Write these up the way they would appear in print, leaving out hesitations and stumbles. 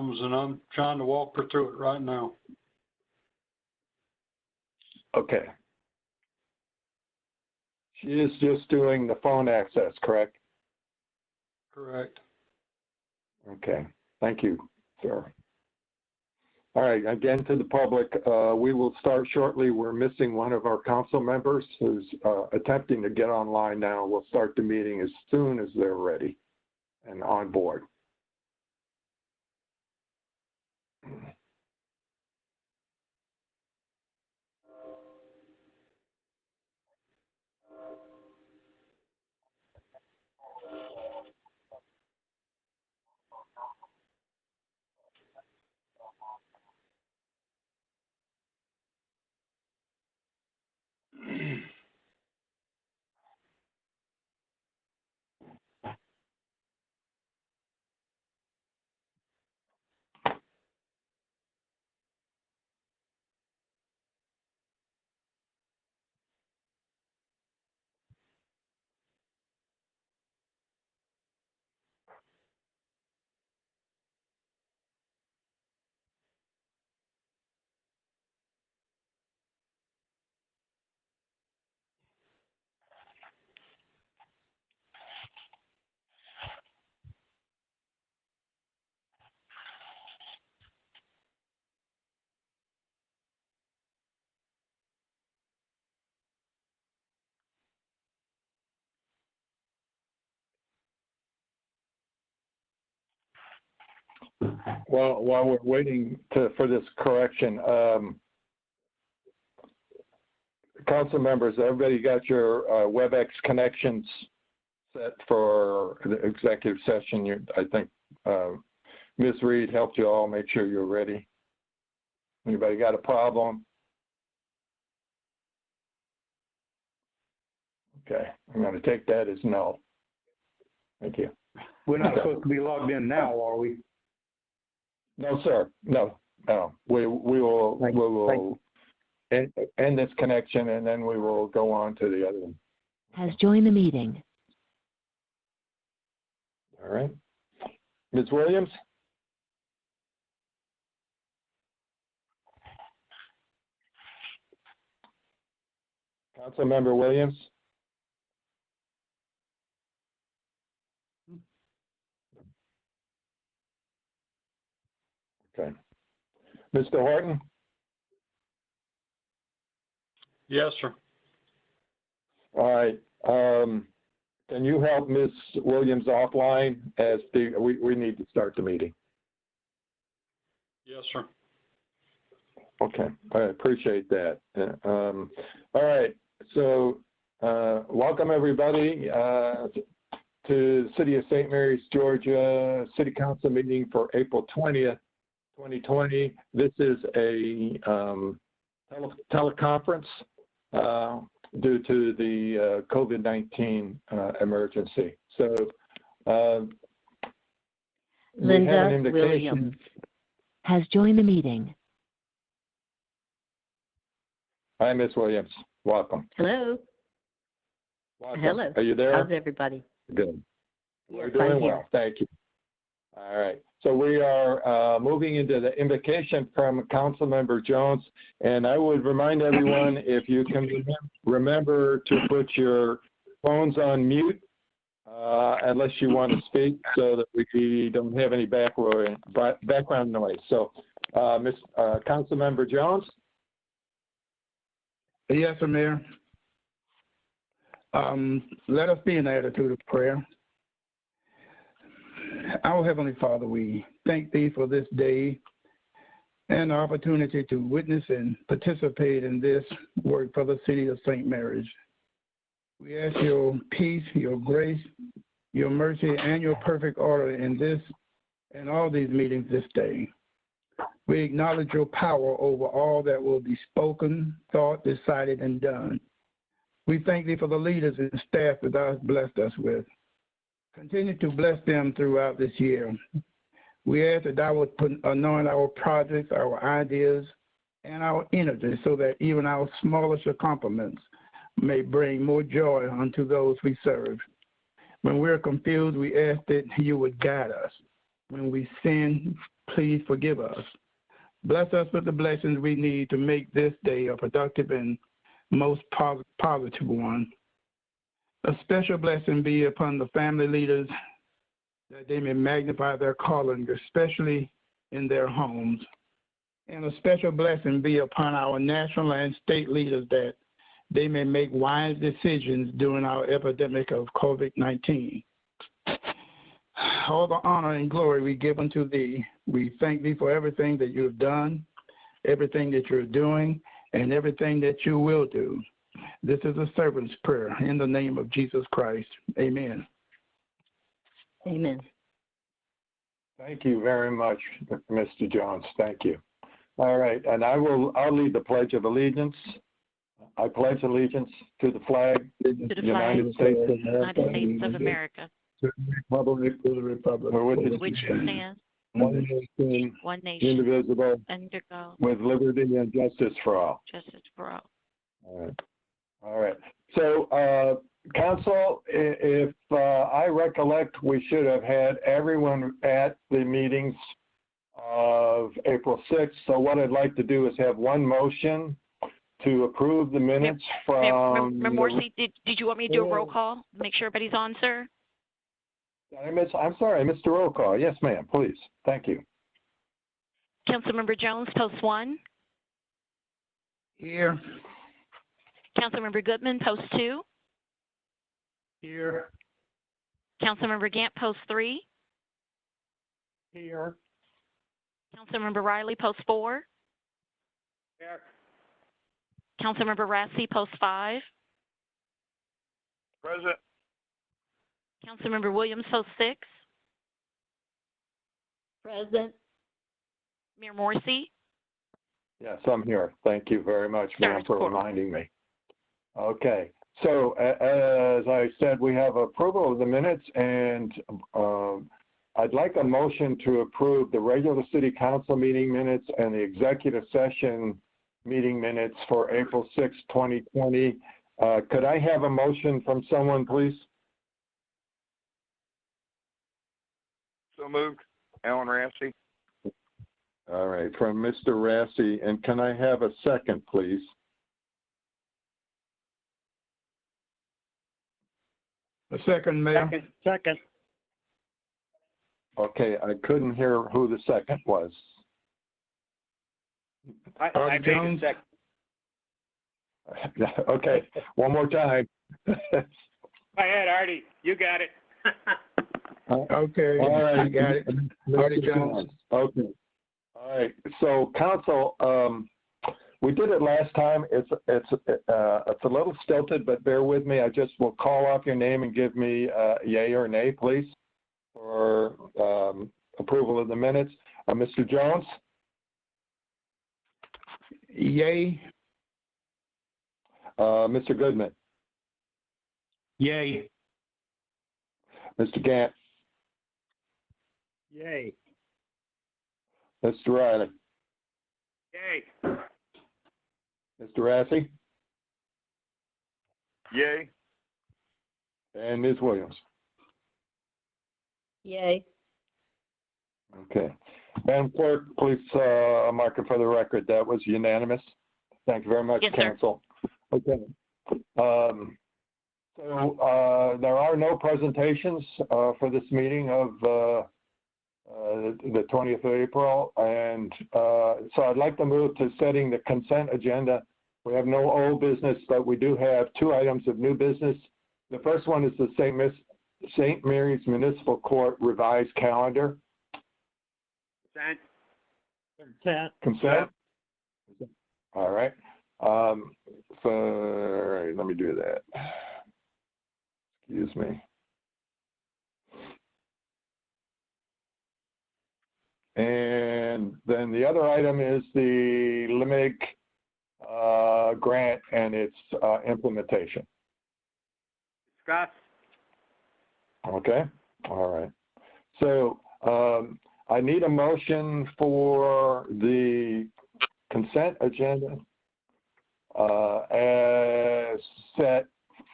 problems, and I'm trying to walk her through it right now. Okay. She is just doing the phone access, correct? Correct. Okay. Thank you, sir. All right. Again, to the public, we will start shortly. We're missing one of our council members who's attempting to get online now. We'll start the meeting as soon as they're ready and on board. Well, while we're waiting for this correction, council members, everybody got your WebEx connections set for the executive session? I think Ms. Reed helped you all make sure you're ready. Anybody got a problem? Okay, I'm going to take that as no. Thank you. We're not supposed to be logged in now, are we? No, sir. No. We will end this connection, and then we will go on to the other one. Has joined the meeting. All right. Ms. Williams? Councilmember Williams? Okay. Mr. Horton? Yes, sir. All right. Can you help Ms. Williams offline as we need to start the meeting? Yes, sir. Okay, I appreciate that. All right, so welcome everybody to the City of St. Mary's, Georgia City Council meeting for April 20th, 2020. This is a teleconference due to the COVID-19 emergency. So Linda Williams has joined the meeting. Hi, Ms. Williams. Welcome. Hello. Welcome. Hello. Are you there? How's everybody? Good. Yes, We're doing I'm well. here. Thank you. All right. So we are moving into the invocation from Councilmember Jones. And I would remind everyone, if you can remember to put your phones on mute unless you want to speak, so that we don't have any background noise. So Councilmember Jones? Yes, sir, Mayor. Let us be in the attitude of prayer. Our Heavenly Father, we thank Thee for this day and the opportunity to witness and participate in this work for the City of St. Mary's. We ask Your peace, Your grace, Your mercy, and Your perfect order in this and all these meetings this day. We acknowledge Your power over all that will be spoken, thought, decided, and done. We thank Thee for the leaders and staff that Thou hast blessed us with. Continue to bless them throughout this year. We ask that Thou would anoint our projects, our ideas, and our energy, so that even our smallest accomplishments may bring more joy unto those we serve. When we're confused, we ask that You would guide us. When we sin, please forgive us. Bless us with the blessings we need to make this day a productive and most positive one. A special blessing be upon the family leaders that they may magnify their calling, especially in their homes. And a special blessing be upon our national and state leaders that they may make wise decisions during our epidemic of COVID-19. All the honor and glory we give unto thee. We thank thee for everything that you have done, everything that you're doing, and everything that you will do. This is a servant's prayer in the name of Jesus Christ. Amen. Amen. Thank you very much, Mr. Jones. Thank you. All right, and I'll lead the Pledge of Allegiance. I pledge allegiance to the flag To the United flag States of the United States of America, to the republic for which it which stands one nation, one nation, indivisible, under God, with liberty and justice for all. justice for all. All right. All right. So, Council, if I recollect, we should have had everyone at the meetings of April 6th. So what I'd like to do is have one motion to approve the minutes from... Morsi, did you want me to do a roll call? Make sure everybody's on, sir? I'm sorry, I missed the roll call. Yes, ma'am, please. Thank you. Councilmember Jones, post 1. Here. Councilmember Goodman, post 2. Here. Councilmember Gant, post 3. Here. Councilmember Riley, post 4. Here. Councilmember Rassi, post 5. Present. Councilmember Williams, post 6. Present. Mayor Morsi. Yes, I'm here. Thank you very much, ma'am, for reminding me. Okay. So, as I said, we have approval of the minutes, and I'd like a motion to approve the regular city council meeting minutes and the executive session meeting minutes for April 6, 2020. Could I have a motion from someone, please? So moved. Alan Rassi. All right, from Mr. Rassi. And can I have a second, please? A second, Mayor. Second. Okay, I couldn't hear who the second was. I made a second. Okay, one more time. Go ahead, Artie. You got it. Okay, All right. I got it. Artie Jones. Okay. All right. So, council, we did it last time. It's a little stilted, but bear with me. I just will call off your name and give me yay or nay, please, for approval of the minutes. Mr. Jones? Yay. Mr. Goodman? Yay. Mr. Gant? Yay. Mr. Riley? Yay. Mr. Rassi? Yay. And Ms. Williams? Yay. Okay. Madam Clerk, please mark it for the record. That was unanimous. Thank you very much, Yes, sir. Council. Okay. So there are no presentations for this meeting of the 20th of April. And so I'd like to move to setting the consent agenda. We have no old business, but we do have 2 items of new business. The first one is the St. Mary's Municipal Court revised calendar. Consent? All right. So, all right, let me do that. Excuse me. And then the other item is the LIMIG grant and its implementation. Scott. Okay, all right. So I need a motion for the consent agenda as set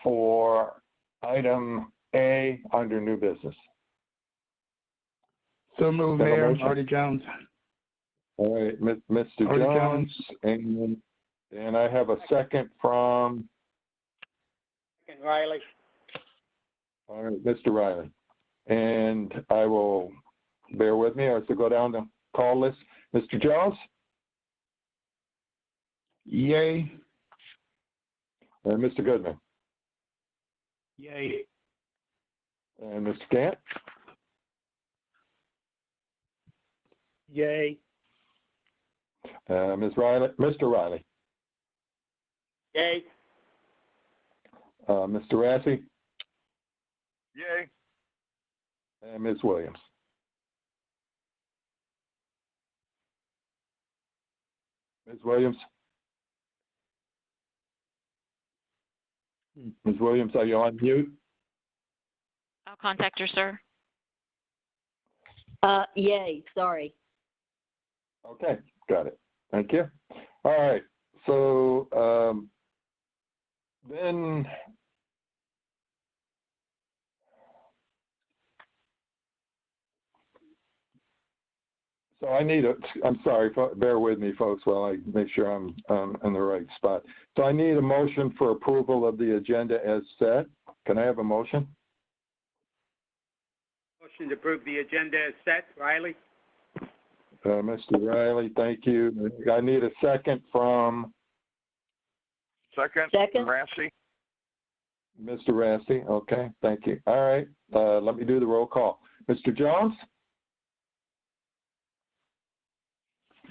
for item A under new business. So moved, Have a Mayor. motion? Artie Jones. All right, Mr. Artie Jones, and I have a second from, Second, Riley. all right, Mr. Riley. And I will, bear with me, I have to go down the call list. Mr. Jones? Yay. And Mr. Goodman? Yay. And Mr. Gant? Yay. Ms. Riley, Mr. Riley? Yay. Mr. Rassy? Yay. And Ms. Williams? Ms. Williams? Ms. Williams, are you on mute? I'll contact her, sir. Yay, sorry. Okay, got it. Thank you. All right, so then so I need I'm sorry, bear with me, folks, while I make sure I'm in the right spot. So I need a motion for approval of the agenda as set. Can I have a motion? Motion to approve the agenda as set, Riley. Mr. Riley, thank you. I need a second from Second. Second? Rassy. Mr. Rassy. Okay, thank you. All right, let me do the roll call. Mr. Jones?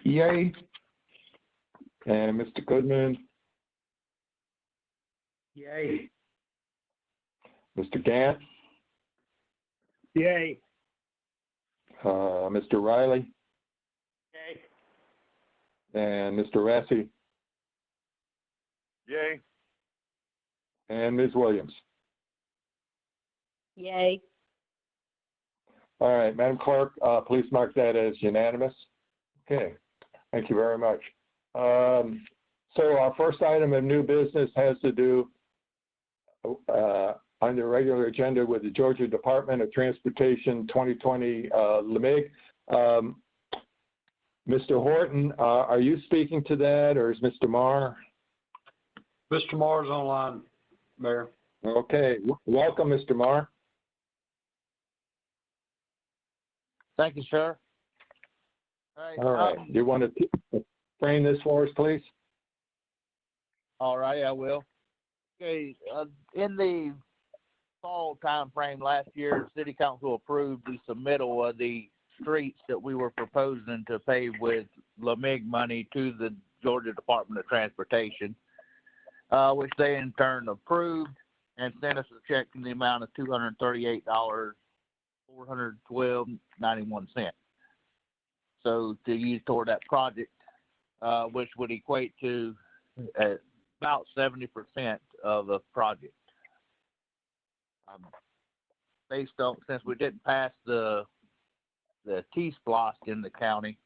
Yay. And Mr. Goodman? Yay. Mr. Gant? Yay. Mr. Riley? Yay. And Mr. Rassy? Yay. And Ms. Williams? Yay. All right, Madam Clerk, please mark that as unanimous. Okay, thank you very much. So our first item of new business has to do on the regular agenda with the Georgia Department of Transportation 2020 LMIG. Mr. Horton, are you speaking to that, or is Mr. Marr? Mr. Marr is online, Mayor. Okay, welcome, Mr. Marr. Thank you, sir. All right, you want to frame this for us, please? All right, I will. Okay, in the fall time frame last year, City Council approved the submittal of the streets that we were proposing to pave with LMIG money to the Georgia Department of Transportation, which they in turn approved and sent us a check in the amount of $238, $412.91. So to use toward that project, which would equate to about 70% of the project. Based on, since we didn't pass the T-SPLOST in the county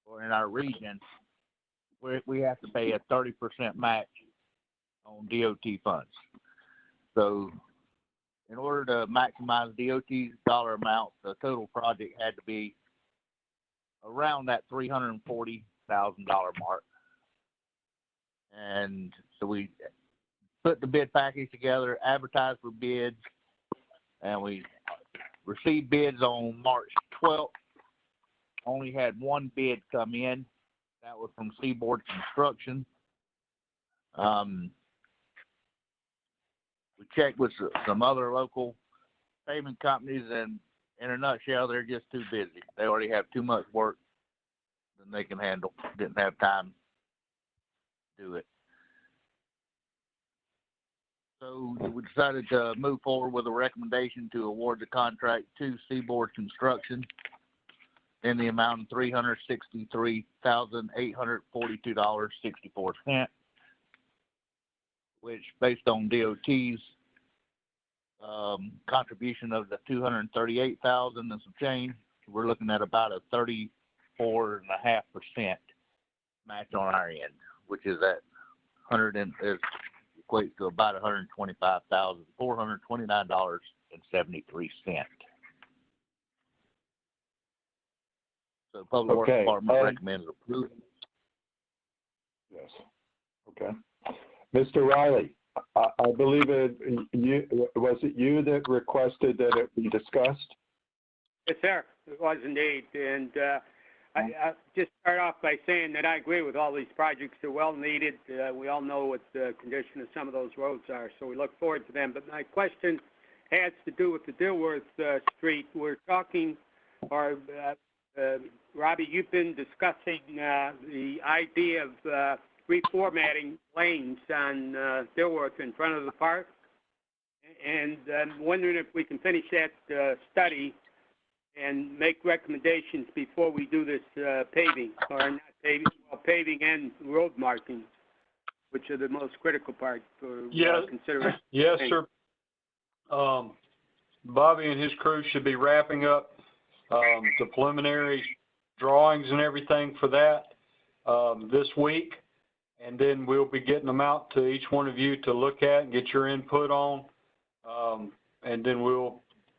or in our region, we have to pay a 30% match on DOT funds. So in order to maximize DOT's dollar amount, the total project had to be around that $340,000 mark. And so we put the bid package together, advertised for bids, and we received bids on March 12th. Only had one bid come in. That was from Seaboard Construction. We checked with some other local paving companies, and in a nutshell, they're just too busy. They already have too much work than they can handle. Didn't have time to do it. So we decided to move forward with a recommendation to award the contract to Seaboard Construction in the amount of $363,842.64, which, based on DOT's contribution of the $238,000 and some change, we're looking at about a 34.5% match on our end, which is at equates to about $125,429.73. So the Public Works Okay, Department recommends approval. Yes. Okay. Mr. Riley, I believe was it you that requested that it be discussed? Yes, sir, it was indeed. And I just start off by saying that I agree with all these projects. They're well needed. We all know what the condition of some of those roads are, so we look forward to them. But my question has to do with the Dilworth Street. We're talking, or Robbie, you've been discussing the idea of reformatting lanes on Dilworth in front of the park. And I'm wondering if we can finish that study and make recommendations before we do this paving, or not paving, well, paving and road markings, which are the most critical part for consideration. Yes, sir. Bobby and his crew should be wrapping up the preliminary drawings and everything for that this week, and then we'll be getting them out to each one of you to look at and get your input on, and then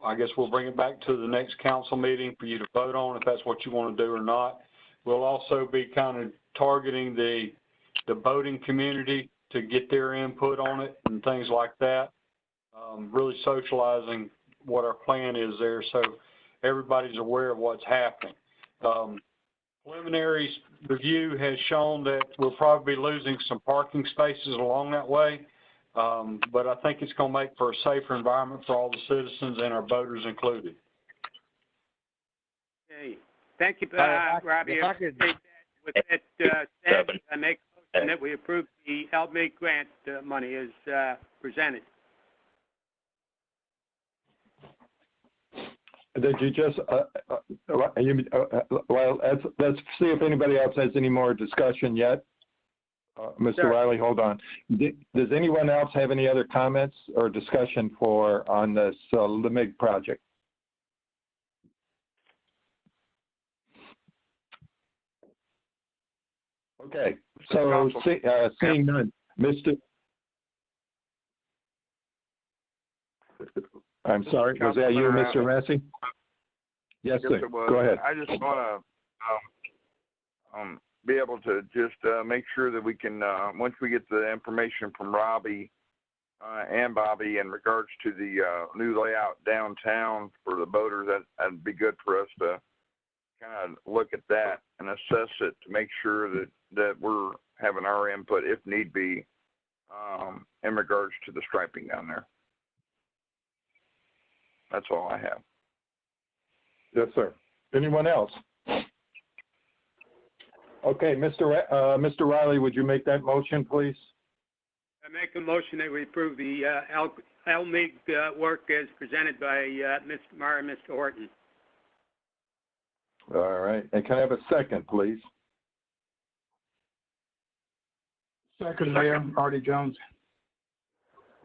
I guess we'll bring it back to the next council meeting for you to vote on if that's what you want to do or not. We'll also be kind of targeting the boating community to get their input on it and things like that, really socializing what our plan is there so everybody's aware of what's happening. Preliminary review has shown that we'll probably be losing some parking spaces along that way. But I think it's going to make for a safer environment for all the citizens and our boaters included. Okay. Thank you, Robbie. With that said, I make a motion that we approve the LMIG grant money as presented. Did you just, well, let's see if anybody else has any more discussion yet. Mr. Sure. Riley, hold on. Does anyone else have any other comments or discussion on this LMIG project? Okay, so seeing none, I'm sorry, was that you, Mr. Massey? Yes, sir. It was. Go ahead. I just want to be able to just make sure that we can, once we get the information from Robbie and Bobby in regards to the new layout downtown for the boaters, that'd be good for us to kind of look at that and assess it to make sure that we're having our input, if need be, in regards to the striping down there. That's all I have. Yes, sir. Anyone else? Okay, Mr. Riley, would you make that motion, please? I make a motion that we approve the LMIG work as presented by Mr. Marr and Mr. Horton. All right. And can I have a second, please? Second, Mayor, Artie Jones.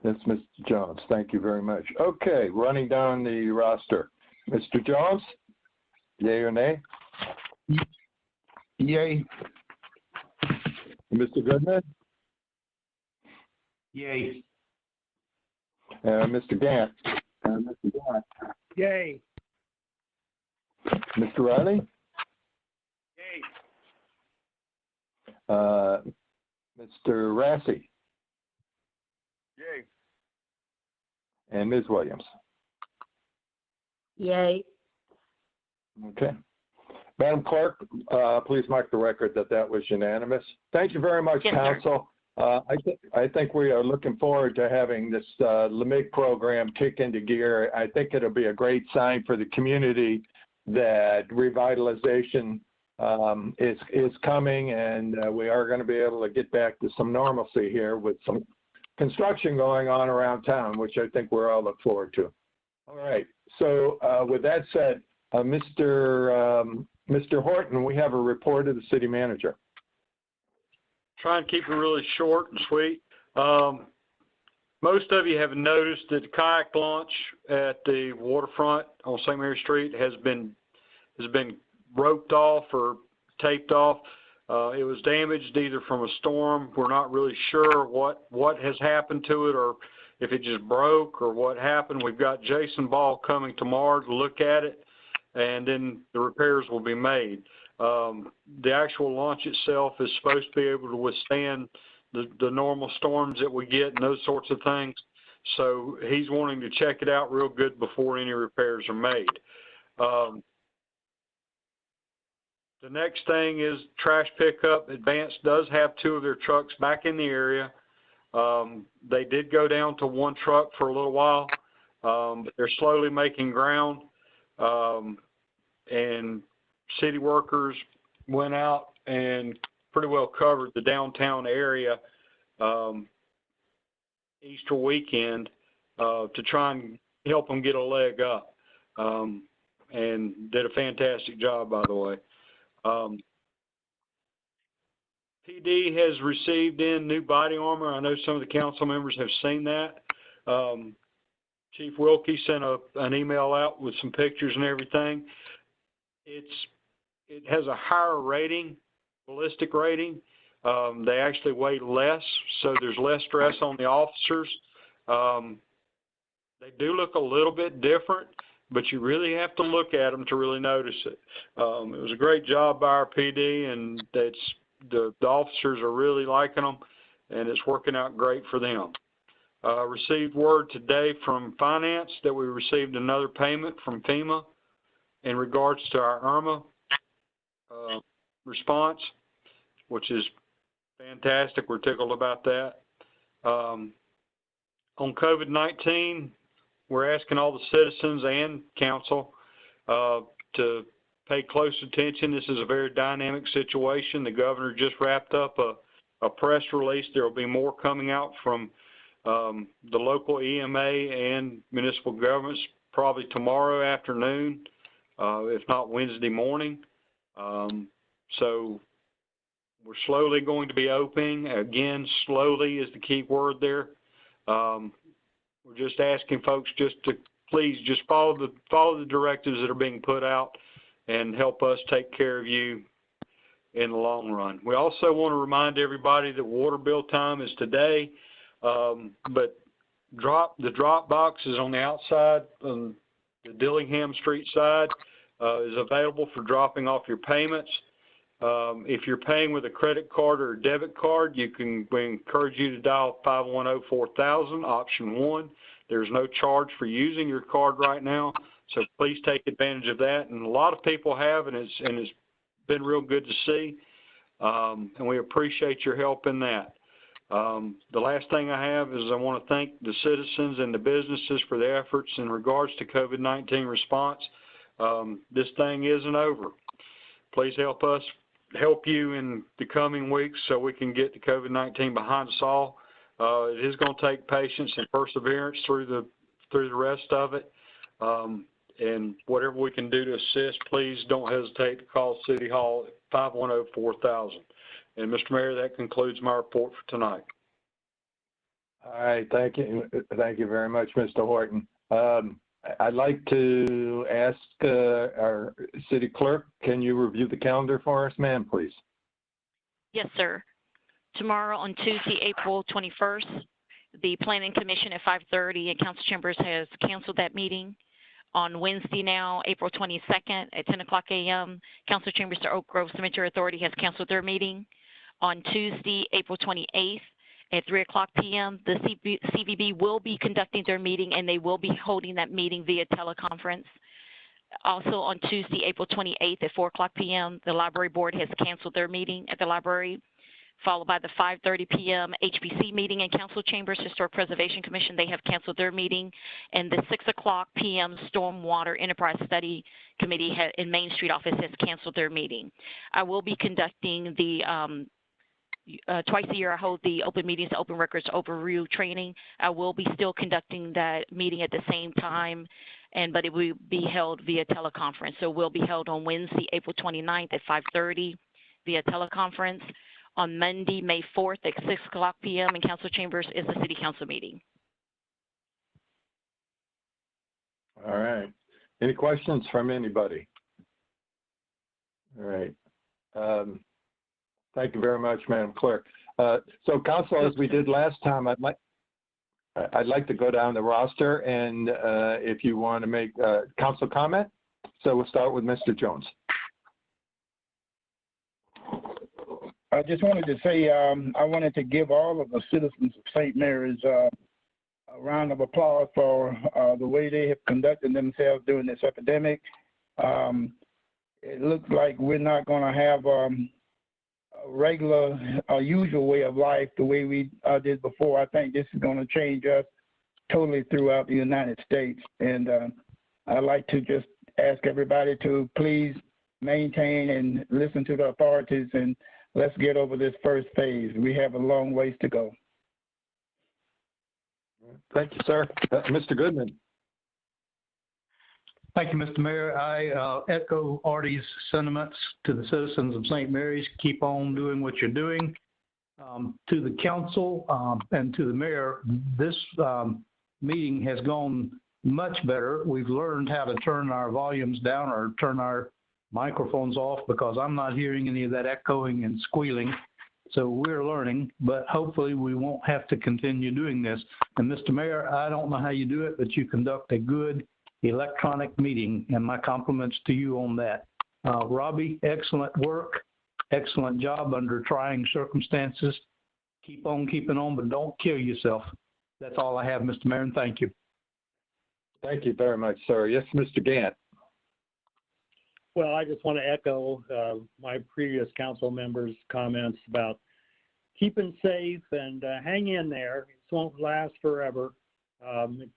That's Mr. Jones. Thank you very much. Okay, running down the roster. Mr. Jones, yay or nay? Yay. Mr. Goodman? Yay. Mr. Gant? Yay. Mr. Riley? Yay. Mr. Rassy? Yay. And Ms. Williams? Yay. Okay. Madam Clerk, please mark the record that was unanimous. Thank you very much, Yes, sir. Council. I think we are looking forward to having this LMIG program kick into gear. I think it'll be a great sign for the community that revitalization is coming, and we are going to be able to get back to some normalcy here with some construction going on around town, which I think we're all look forward to. All right. So with that said, Mr. Horton, we have a report of the city manager. Try and keep it really short and sweet. Most of you have noticed that the kayak launch at the Waterfront on St. Mary Street has been roped off or taped off. It was damaged either from a storm. We're not really sure what has happened to it or if it just broke or what happened. We've got Jason Ball coming tomorrow to look at it and then the repairs will be made. The actual launch itself is supposed to be able to withstand the normal storms that we get and those sorts of things. So he's wanting to check it out real good before any repairs are made. The next thing is trash pickup. Advance does have 2 of their trucks back in the area. They did go down to 1 truck for a little while, but they're slowly making ground. And city workers went out and pretty well covered the downtown area Easter weekend to try and help them get a leg up, and did a fantastic job, by the way. PD has received in new body armor. I know some of the council members have seen that. Chief Wilkie sent an email out with some pictures and everything. It has a higher rating, ballistic rating. They actually weigh less, so there's less stress on the officers. They do look a little bit different, but you really have to look at them to really notice it. It was a great job by our PD, and the officers are really liking them, and it's working out great for them. Received word today from Finance that we received another payment from FEMA in regards to our Irma response, which is fantastic. We're tickled about that. On COVID-19, we're asking all the citizens and council to pay close attention. This is a very dynamic situation. The governor just wrapped up a press release. There will be more coming out from the local EMA and municipal governments probably tomorrow afternoon, if not Wednesday morning. So we're slowly going to be opening. Again, slowly is the key word there. We're just asking folks just to please just follow the directives that are being put out and help us take care of you in the long run. We also want to remind everybody that water bill time is today, but the drop box is on the outside on the Dillingham Street side, is available for dropping off your payments. If you're paying with a credit card or a debit card, we encourage you to dial 510-4000, option 1. There's no charge for using your card right now, so please take advantage of that. And a lot of people have, and it's been real good to see, and we appreciate your help in that. The last thing I have is I want to thank the citizens and the businesses for their efforts in regards to COVID-19 response. This thing isn't over. Please help us help you in the coming weeks so we can get the COVID-19 behind us all. It is going to take patience and perseverance through the rest of it. And whatever we can do to assist, please don't hesitate to call City Hall at 510-4000. And Mr. Mayor, that concludes my report for tonight. All right, thank you. Thank you very much, Mr. Horton. I'd like to ask our city clerk, can you review the calendar for us, ma'am, please? Yes, sir. Tomorrow on Tuesday, April 21st, the Planning Commission at 5:30 at Council Chambers has canceled that meeting. On Wednesday now, April 22nd at 10 o'clock a.m., Council Chambers to Oak Grove Cemetery Authority has canceled their meeting. On Tuesday, April 28th at 3 o'clock p.m., the CVB will be conducting their meeting, and they will be holding that meeting via teleconference. Also on Tuesday, April 28th at 4 o'clock p.m., the Library Board has canceled their meeting at the library, followed by the 5:30 p.m. HPC meeting in Council Chambers. Historic Preservation Commission, they have canceled their meeting. And the 6 o'clock p.m. Stormwater Enterprise Study Committee in Main Street office has canceled their meeting. I will be conducting the twice a year I hold the Open Meetings to Open Records Overview training. I will be still conducting that meeting at the same time, but it will be held via teleconference. So it will be held on Wednesday, April 29th at 5:30 via teleconference. On Monday, May 4th at 6 o'clock p.m. in Council Chambers is the City Council meeting. All right. Any questions from anybody? All right. Thank you very much, Madam Clerk. So, Council, as we did last time, I'd like to go down the roster, and if you want to make council comment, So we'll start with Mr. Jones. I just wanted to say I wanted to give all of the citizens of St. Mary's a round of applause for the way they have conducted themselves during this epidemic. It looks like we're not going to have a regular, usual way of life the way we did before. I think this is going to change us totally throughout the United States. And I'd like to just ask everybody to please maintain and listen to the authorities, and let's get over this first phase. We have a long ways to go. Thank you, sir. Mr. Goodman. Thank you, Mr. Mayor. I echo Artie's sentiments to the citizens of St. Mary's. Keep on doing what you're doing. To the council and to the mayor, this meeting has gone much better. We've learned how to turn our volumes down or turn our microphones off, because I'm not hearing any of that echoing and squealing. So we're learning, but hopefully we won't have to continue doing this. And Mr. Mayor, I don't know how you do it, but you conduct a good electronic meeting, and my compliments to you on that. Robbie, excellent work, excellent job under trying circumstances. Keep on keeping on, but don't kill yourself. That's all I have, Mr. Mayor, and thank you. Thank you very much, sir. Yes, Mr. Gant. Well, I just want to echo my previous council members' comments about keeping safe and hang in there. This won't last forever.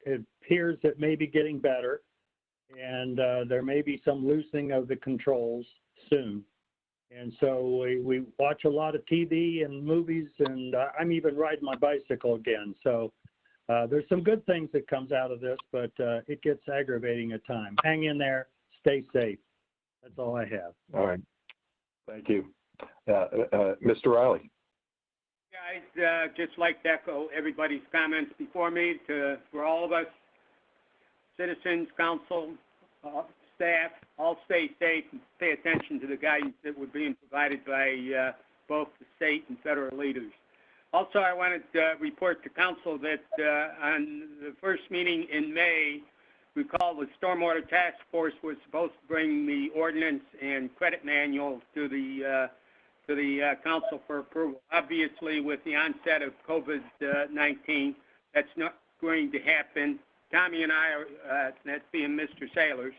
It appears it may be getting better, and there may be some loosening of the controls soon. And so we watch a lot of TV and movies, and I'm even riding my bicycle again. So there's some good things that comes out of this, but it gets aggravating at times. Hang in there, stay safe. That's all I have. All right. Thank you. Mr. Riley. Yeah, I'd just like to echo everybody's comments before me for all of us, citizens, council, staff, all stay safe and pay attention to the guidance that we're being provided by both the state and federal leaders. Also, I wanted to report to council that on the first meeting in May, recall the Stormwater Task Force was supposed to bring the ordinance and credit manual to the council for approval. Obviously, with the onset of COVID-19, that's not going to happen. Tommy and I are, that being Mr. Sailors,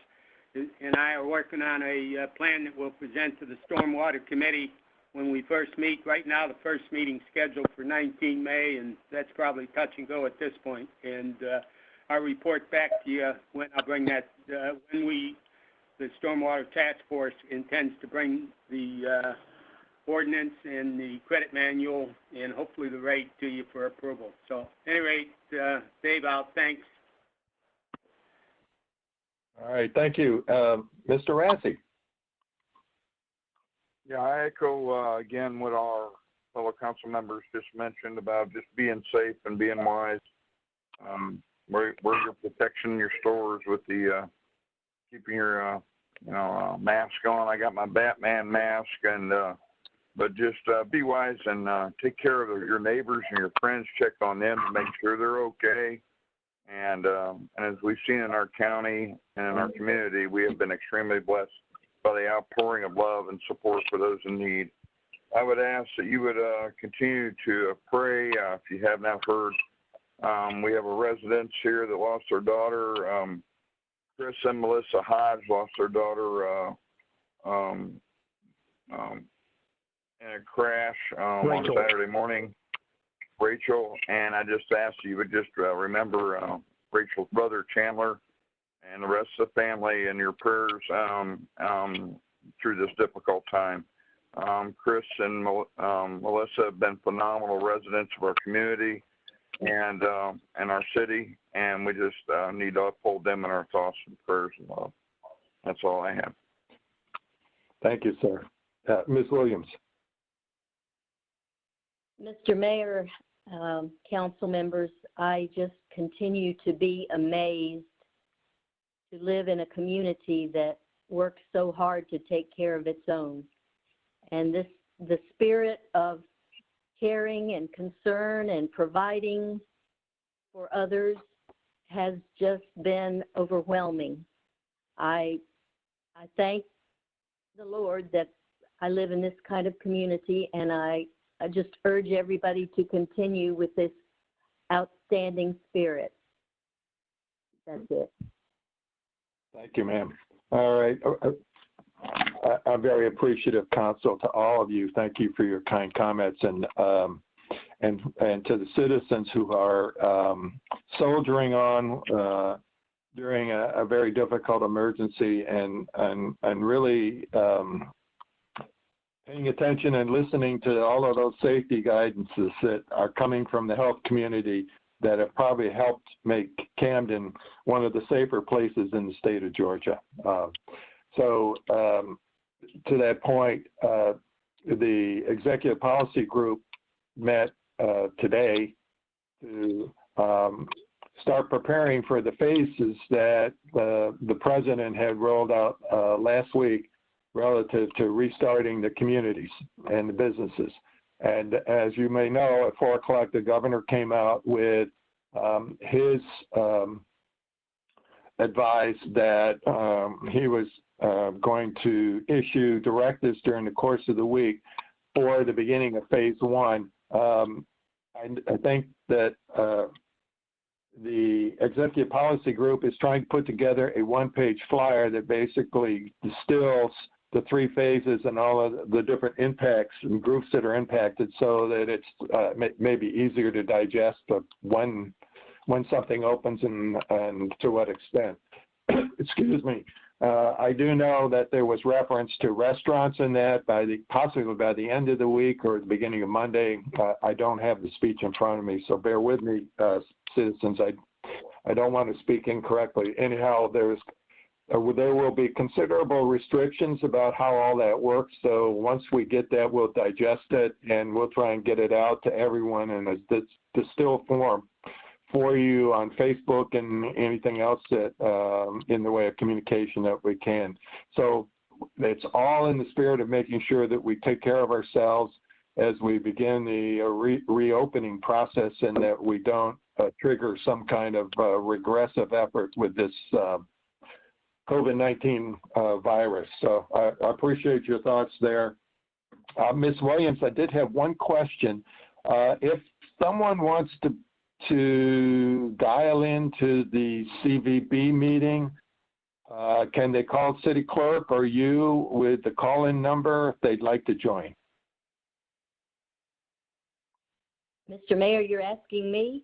and I are working on a plan that we'll present to the Stormwater Committee when we first meet. Right now, the first meeting's scheduled for 19 May, and that's probably touch and go at this point. And I'll report back to you when I'll bring that, when the Stormwater Task Force intends to bring the ordinance and the credit manual and hopefully the rate to you for approval. So, at any rate, Dave, thanks. All right. Thank you. Mr. Rassi. Yeah, I echo again what our fellow council members just mentioned about just being safe and being wise. Wear your protection in your stores with the keeping your mask on. I got my Batman mask, and but just be wise and take care of your neighbors and your friends. Check on them to make sure they're okay. And as we've seen in our county and in our community, we have been extremely blessed by the outpouring of love and support for those in need. I would ask that you would continue to pray. If you have not heard, we have a residence here that lost their daughter. Chris and Melissa Hodge lost their daughter in a crash on Saturday morning. Rachel, and I just asked you would just remember Rachel's brother Chandler and the rest of the family in your prayers through this difficult time. Chris and Melissa have been phenomenal residents of our community and our city, and we just need to uphold them in our thoughts and prayers and love. That's all I have. Thank you, sir. Ms. Williams. Mr. Mayor, council members, I just continue to be amazed to live in a community that works so hard to take care of its own. And the spirit of caring and concern and providing for others has just been overwhelming. I I thank the Lord that I live in this kind of community, and I just urge everybody to continue with this outstanding spirit. That's it. Thank you, ma'am. All right. I'm very appreciative, Council, to all of you. Thank you for your kind comments, and to the citizens who are soldiering on during a very difficult emergency, and really paying attention and listening to all of those safety guidances that are coming from the health community that have probably helped make Camden one of the safer places in the state of Georgia. So to that point, the Executive Policy Group met today to start preparing for the phases that the President had rolled out last week relative to restarting the communities and the businesses. And as you may know, at 4 o'clock, the governor came out with his advice that he was going to issue directives during the course of the week for the beginning of phase 1. I think that the Executive Policy Group is trying to put together a one-page flyer that basically distills the 3 phases and all of the different impacts and groups that are impacted, so that it's maybe easier to digest when something opens and to what extent. Excuse me. I do know that there was reference to restaurants in that possibly by the end of the week or the beginning of Monday. I don't have the speech in front of me, so bear with me, citizens. I don't want to speak incorrectly. Anyhow, there will be considerable restrictions about how all that works. So once we get that, we'll digest it and we'll try and get it out to everyone in a distilled form for you on Facebook and anything else that in the way of communication that we can. So it's all in the spirit of making sure that we take care of ourselves as we begin the reopening process, and that we don't trigger some kind of regressive effort with this COVID-19 virus. So I appreciate your thoughts there. Ms. Williams, I did have one question. If someone wants to dial into the CVB meeting, can they call City Clerk or you with the call-in number if they'd like to join? Mr. Mayor, you're asking me?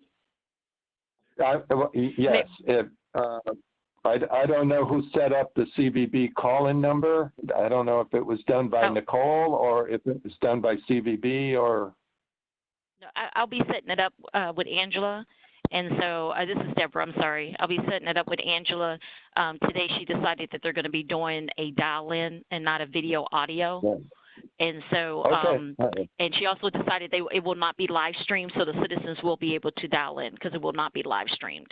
Yes. I don't know who set up the CVB call-in number. I don't know if it was done by Nicole or if it was done by CVB or... No, I'll be setting it up with Angela. And so this is Deborah, I'm sorry. I'll be setting it up with Angela. Today she decided that they're going to be doing a dial-in and not a video audio. Yeah. And so, and she also decided it will not be live streamed, so the citizens will be able to dial in because it will not be live streamed.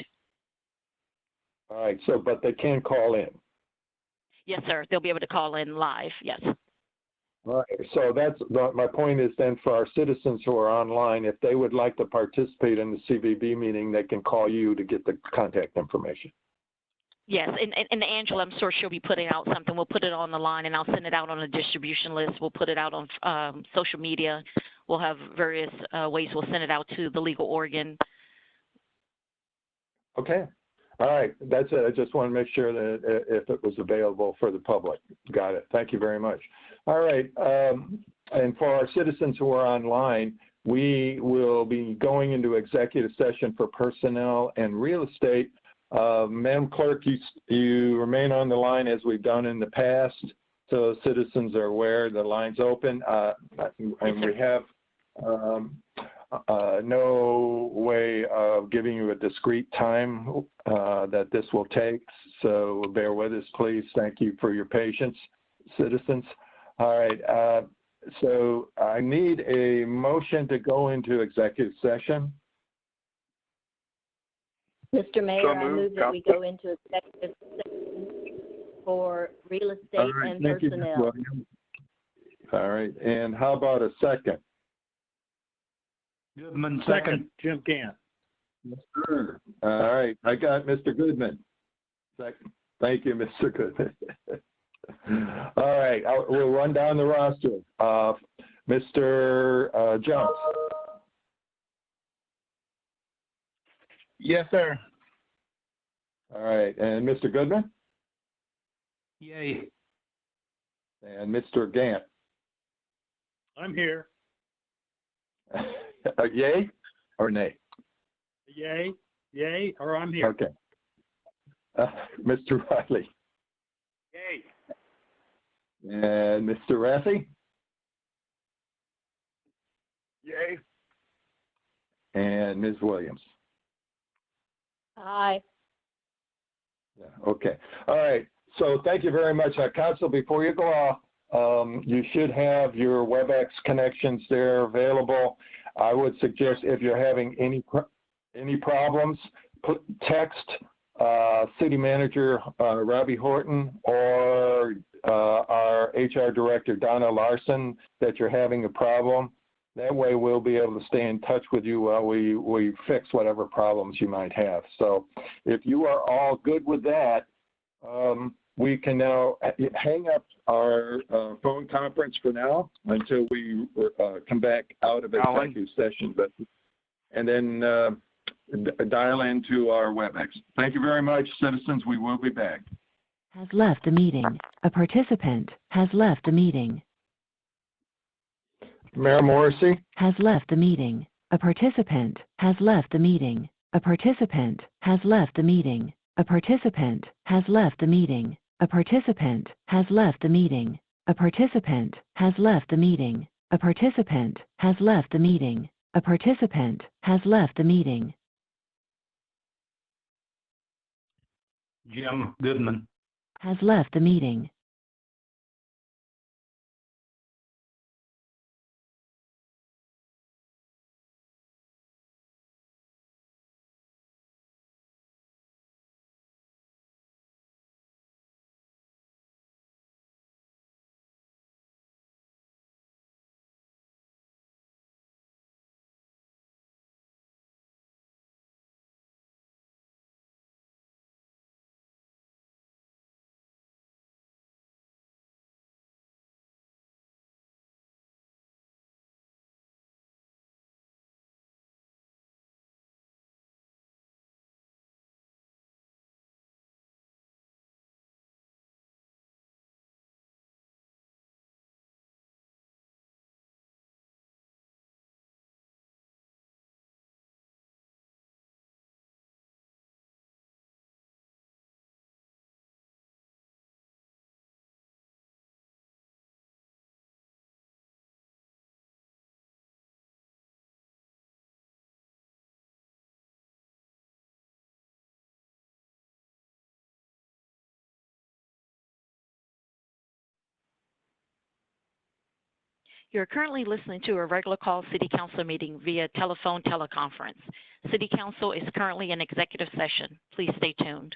All right, so, but they can call in. Yes, sir. They'll be able to call in live, yes. All right, so that's my point is then for our citizens who are online, if they would like to participate in the CVB meeting, they can call you to get the contact information. Yes, and Angela, I'm sure she'll be putting out something. We'll put it on the line, and I'll send it out on a distribution list. We'll put it out on social media. We'll have various ways we'll send it out to the legal organ. Okay. All right. That's it. I just want to make sure that if it was available for the public. Got it. Thank you very much. All right. And for our citizens who are online, we will be going into executive session for personnel and real estate. Madam Clerk, you remain on the line as we've done in the past, so citizens are aware the line's open. And we have no way of giving you a discrete time that this will take, so bear with us, please. Thank you for your patience, citizens. All right, so I need a motion to go into executive session. Mr. Mayor, I move that we go into executive session for real estate and personnel. All right, and how about a second? Goodman, second. Jim Gant. Sure. All right, I got Mr. Goodman. Second. Thank you, Mr. Goodman. All right, we'll run down the roster. Mr. Jones. Yes, sir. All right, and Mr. Goodman? Yay. And Mr. Gant? I'm here. Yay or nay? Yay, or I'm here. Okay. Mr. Riley? Yay. And Mr. Raffi? Yay. And Ms. Williams? Aye. Yeah, okay. All right. So thank you very much. Council, before you go off, you should have your WebEx connections there available. I would suggest if you're having any problems, text City Manager Robbie Horton or our HR Director Donna Larson that you're having a problem. That way we'll be able to stay in touch with you while we fix whatever problems you might have. So if you are all good with that, we can now hang up our phone conference for now until we come back out of executive session, and then dial into our WebEx. Thank you very much, citizens. We will be back. Has left the meeting. A participant has left the meeting. Mayor Morrissey? Has left the meeting. A participant has left the meeting. A participant has left the meeting. A participant has left the meeting. A participant has left the meeting. A participant has left the meeting. A participant has left the meeting. A participant has left the meeting. Jim Goodman. Has left the meeting. You're currently listening to a regular call City Council meeting via telephone teleconference. City Council is currently in executive session. Please stay tuned.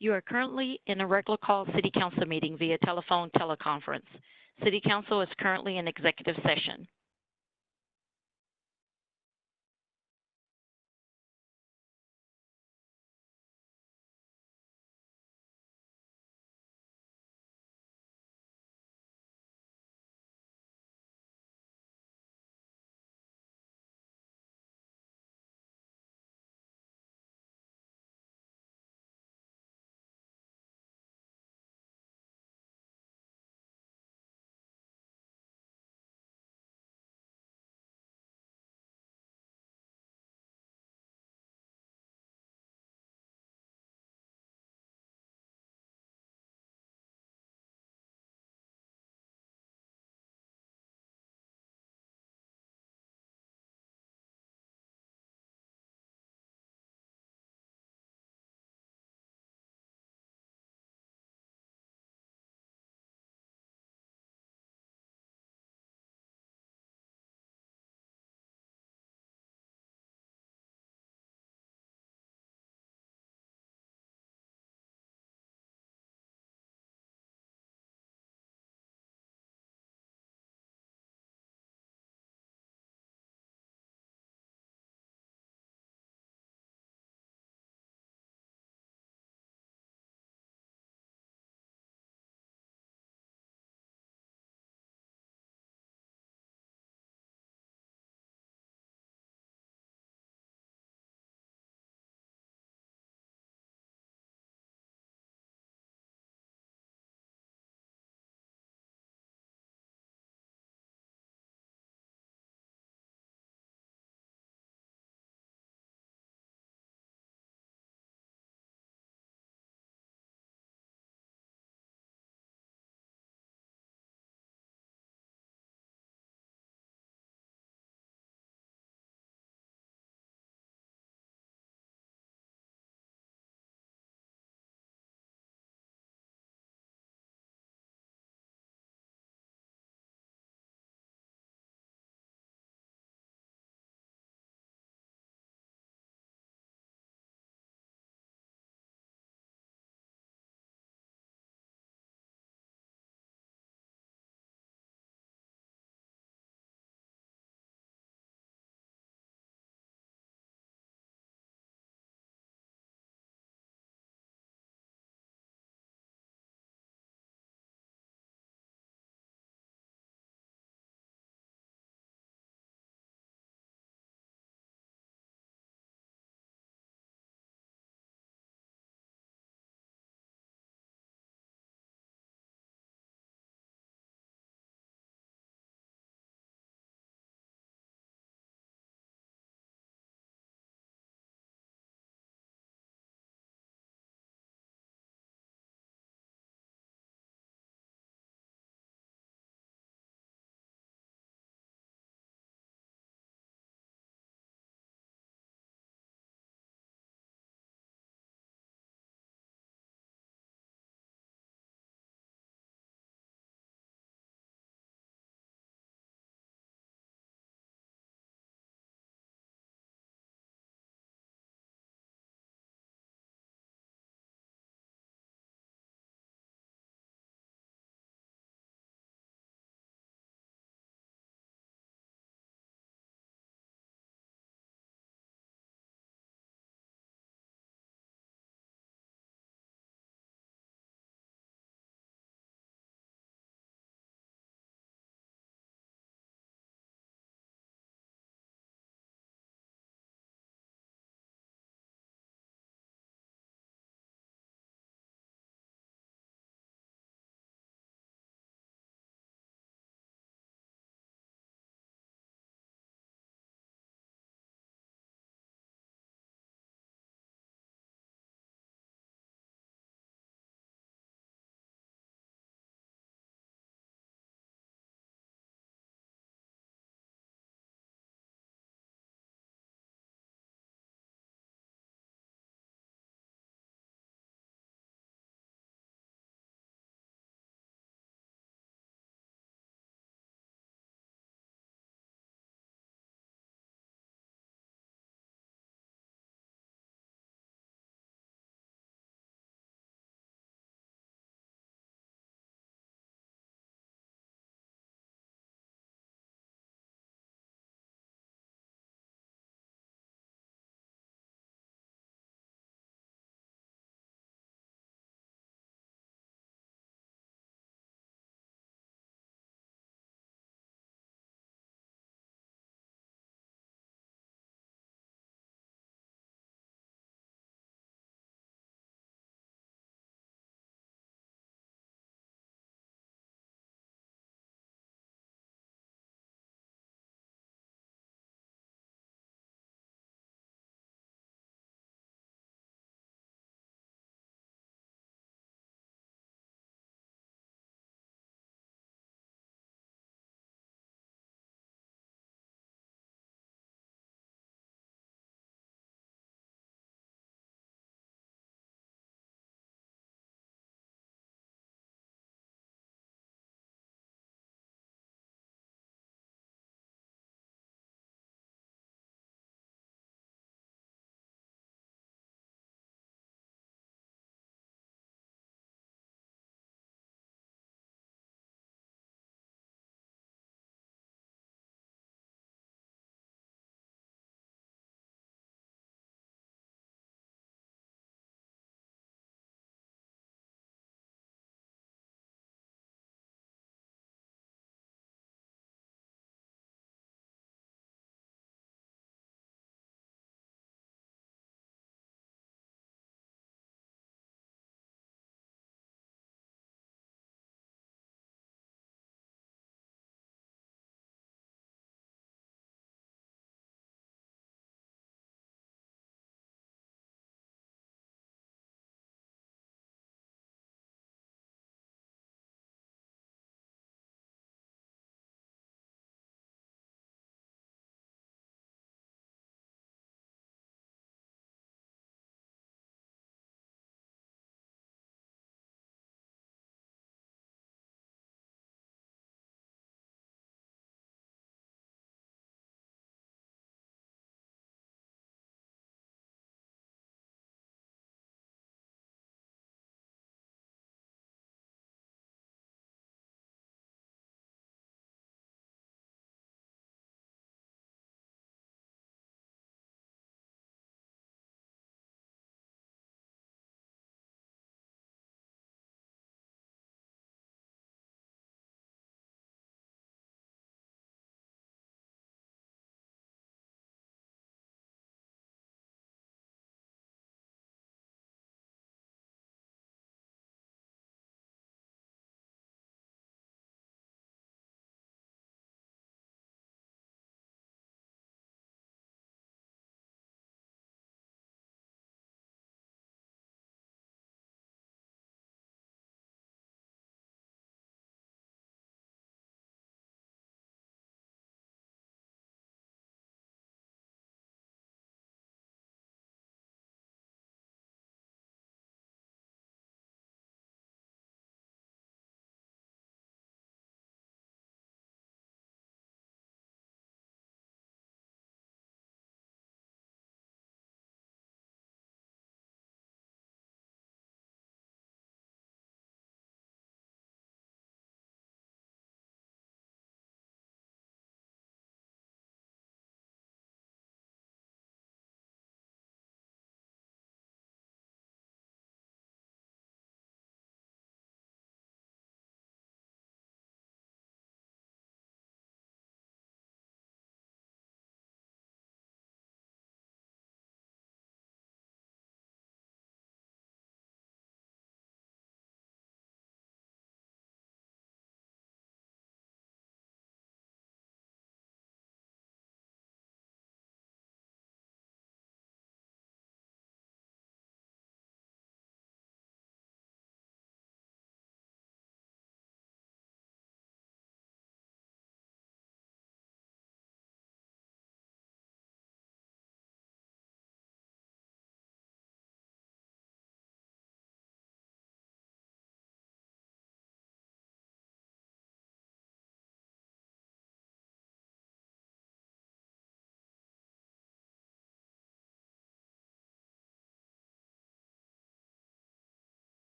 You are currently in a regular call city council meeting via telephone teleconference. City council is currently in executive session.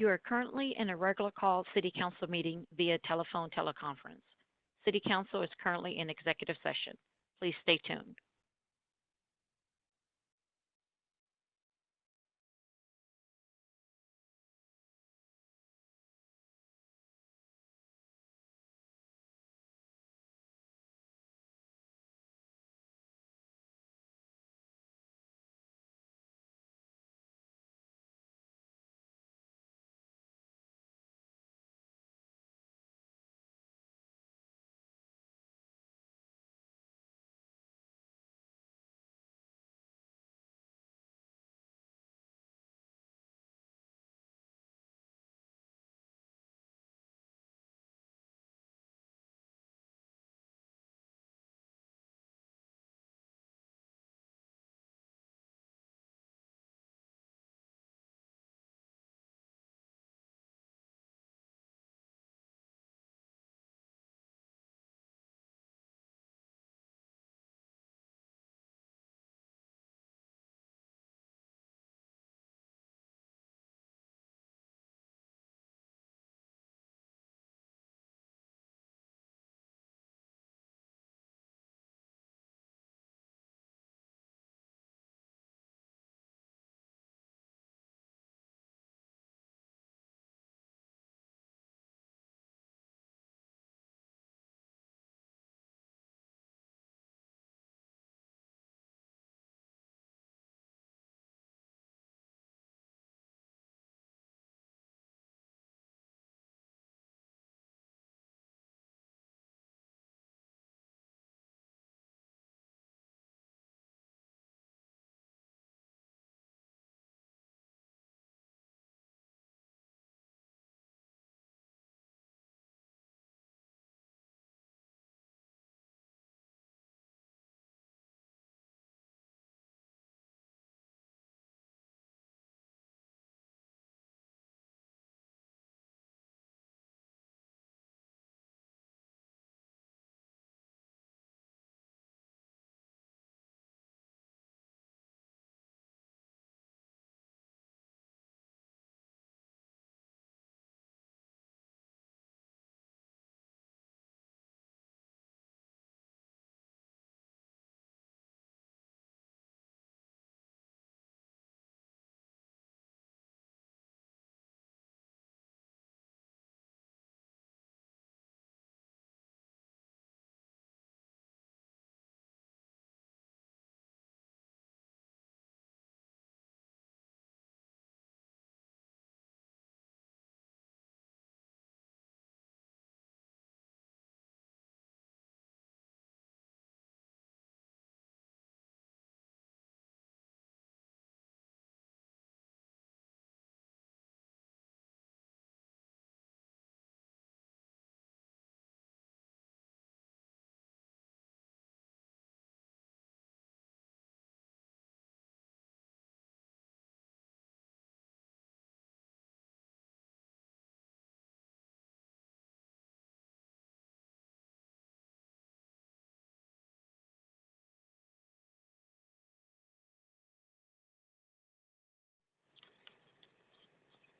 You are currently in a regular call City Council meeting via telephone teleconference. City Council is currently in executive session. Please stay tuned.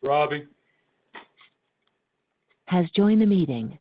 Robbie? Has joined the meeting.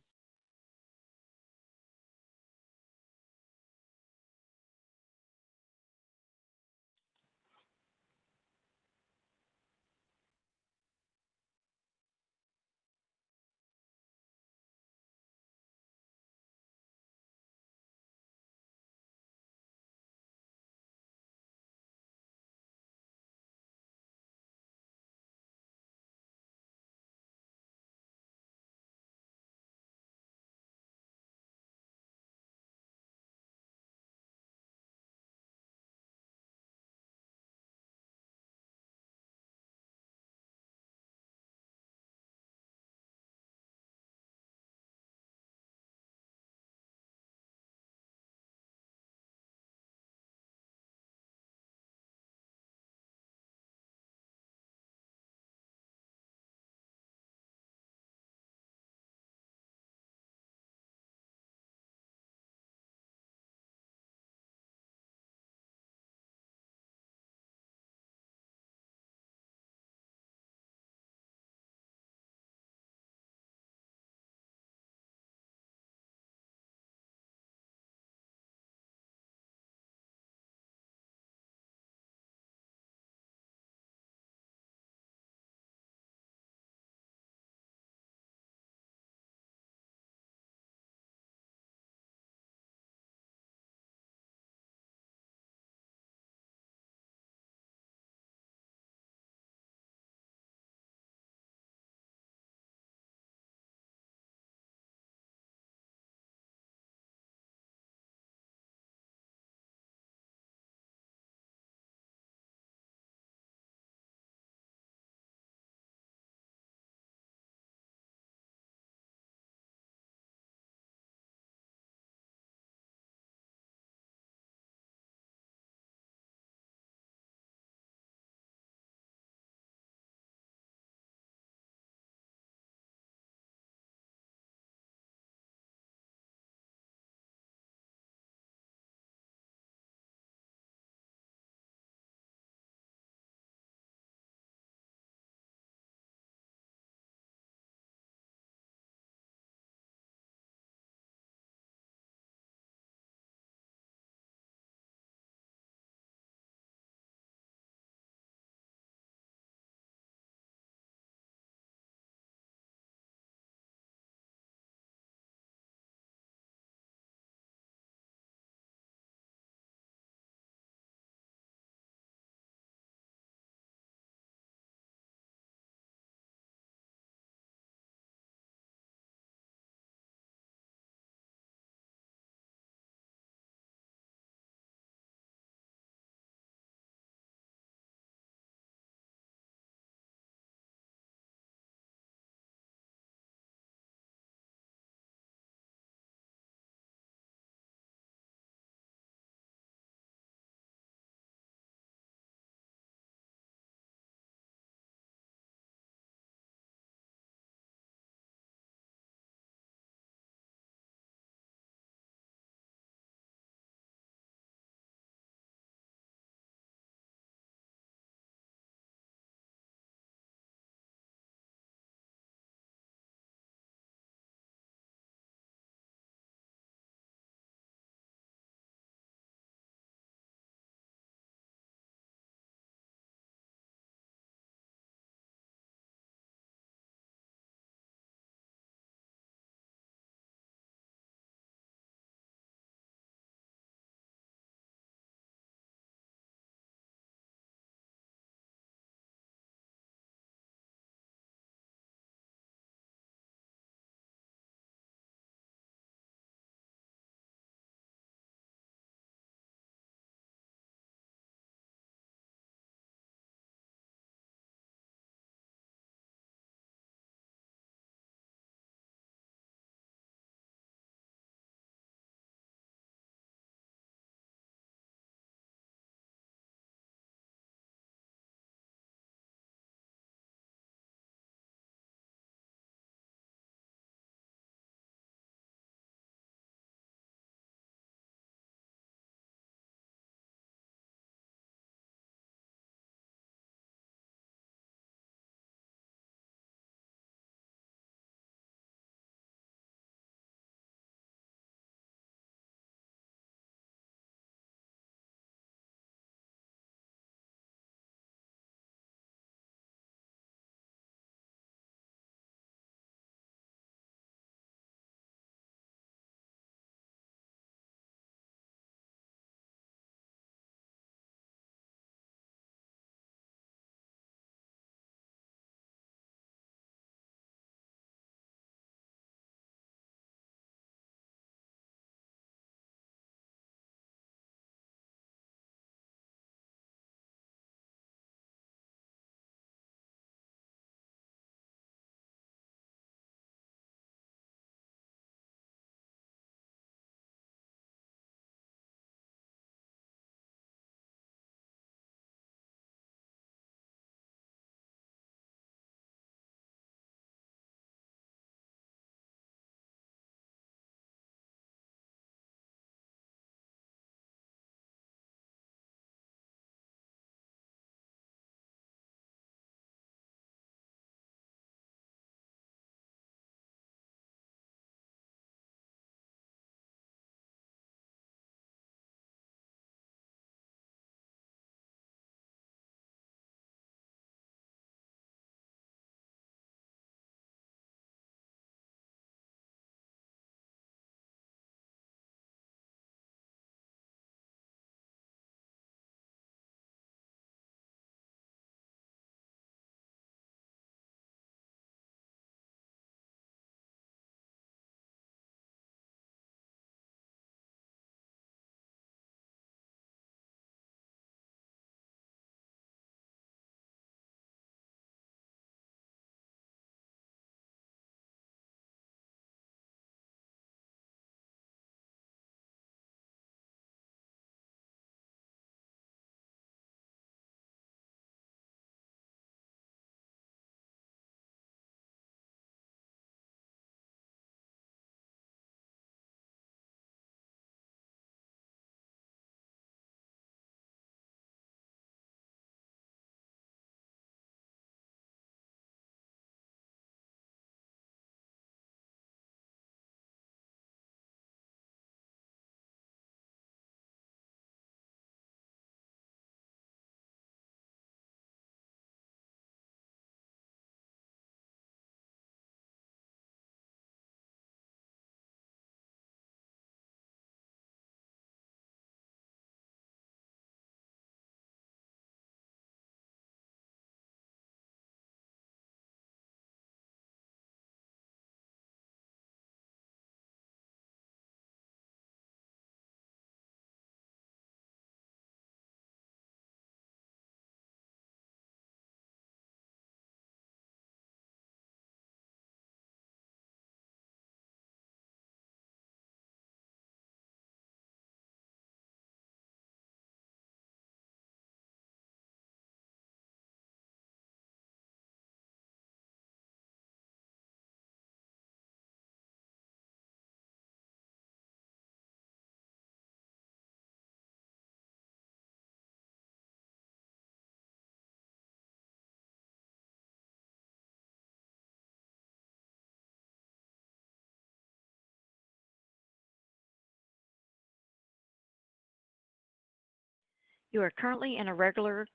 You are currently in a regular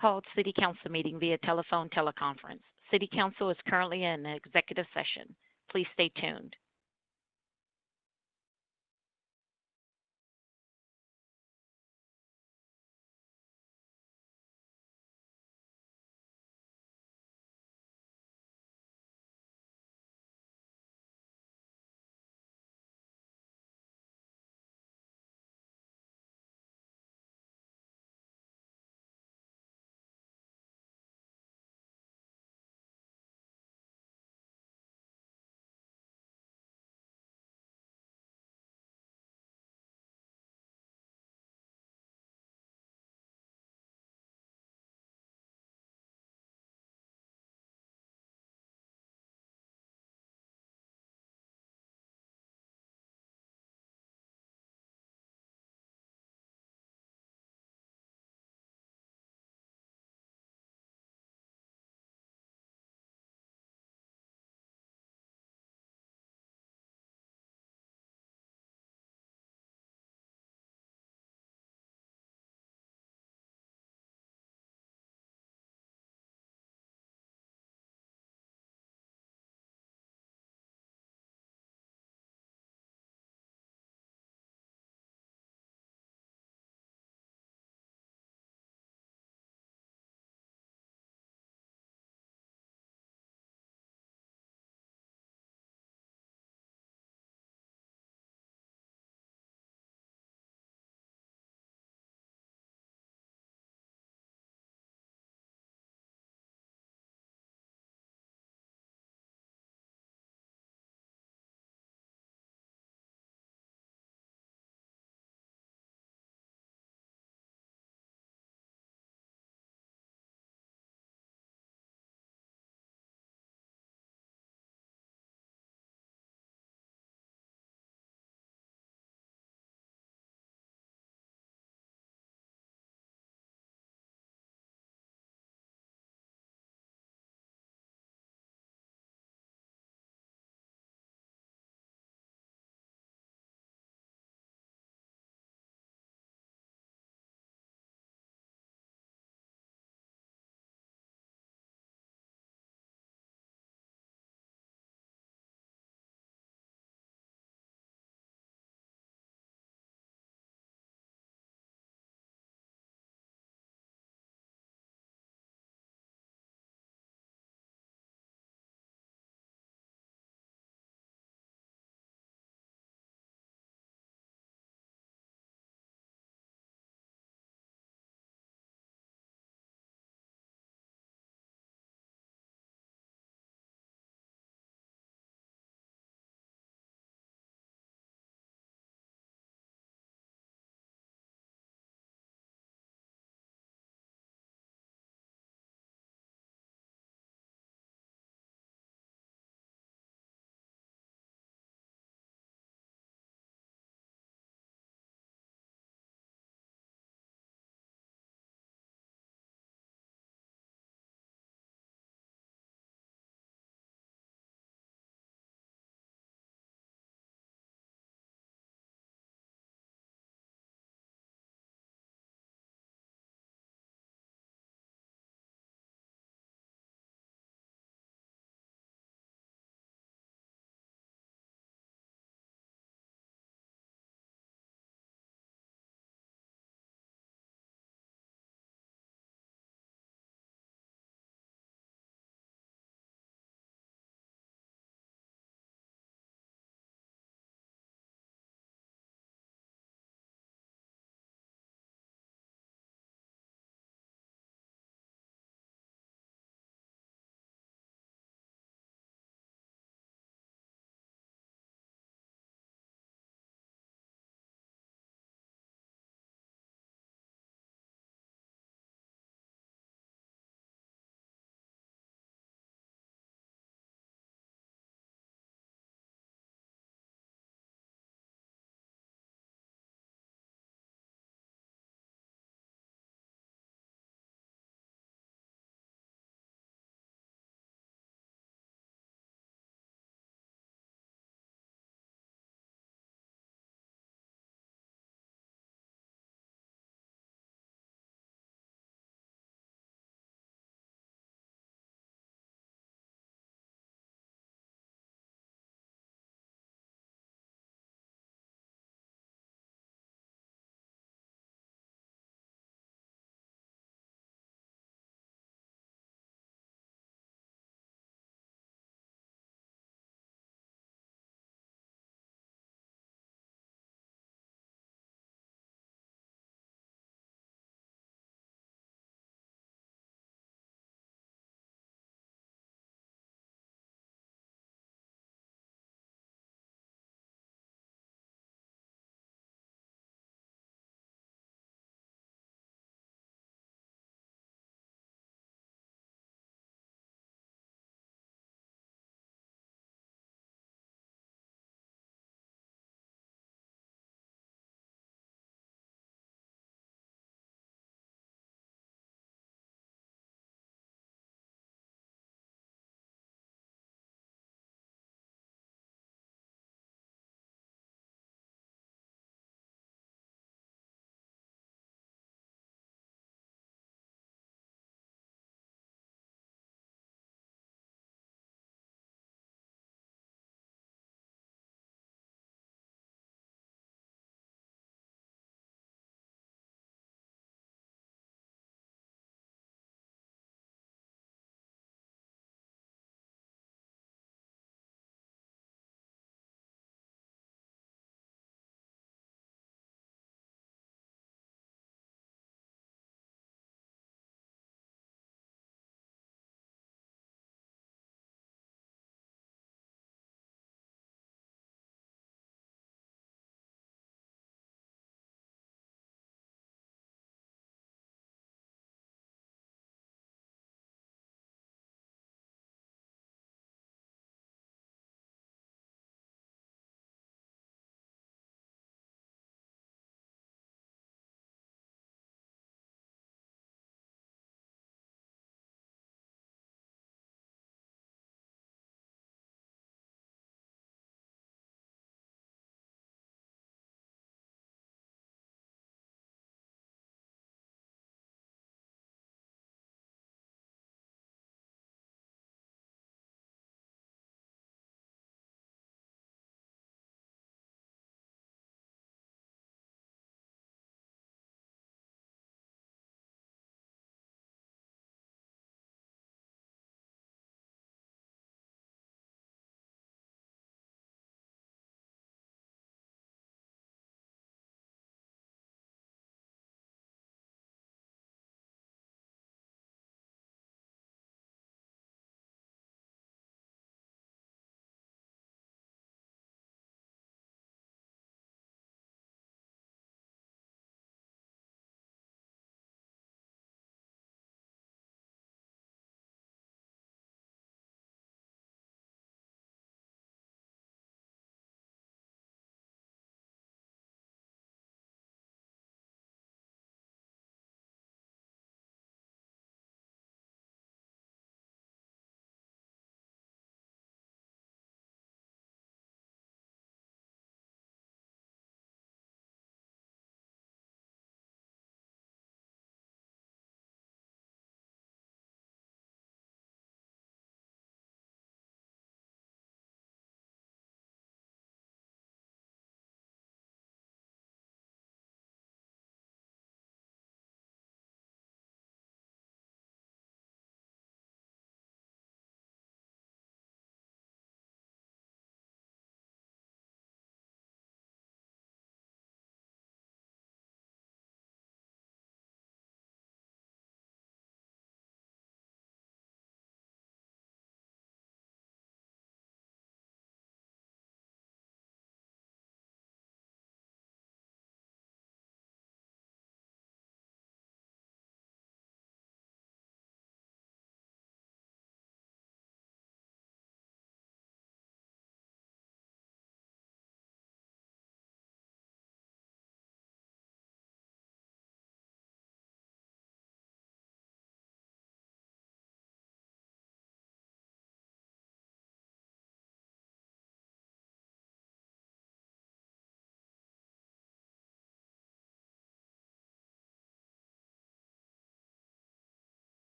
called City Council meeting via telephone teleconference. City Council is currently in an executive session. Please stay tuned.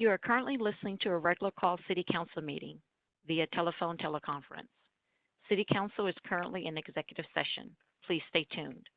You are currently listening to a regular call City Council meeting via telephone teleconference. City Council is currently in executive session. Please stay tuned.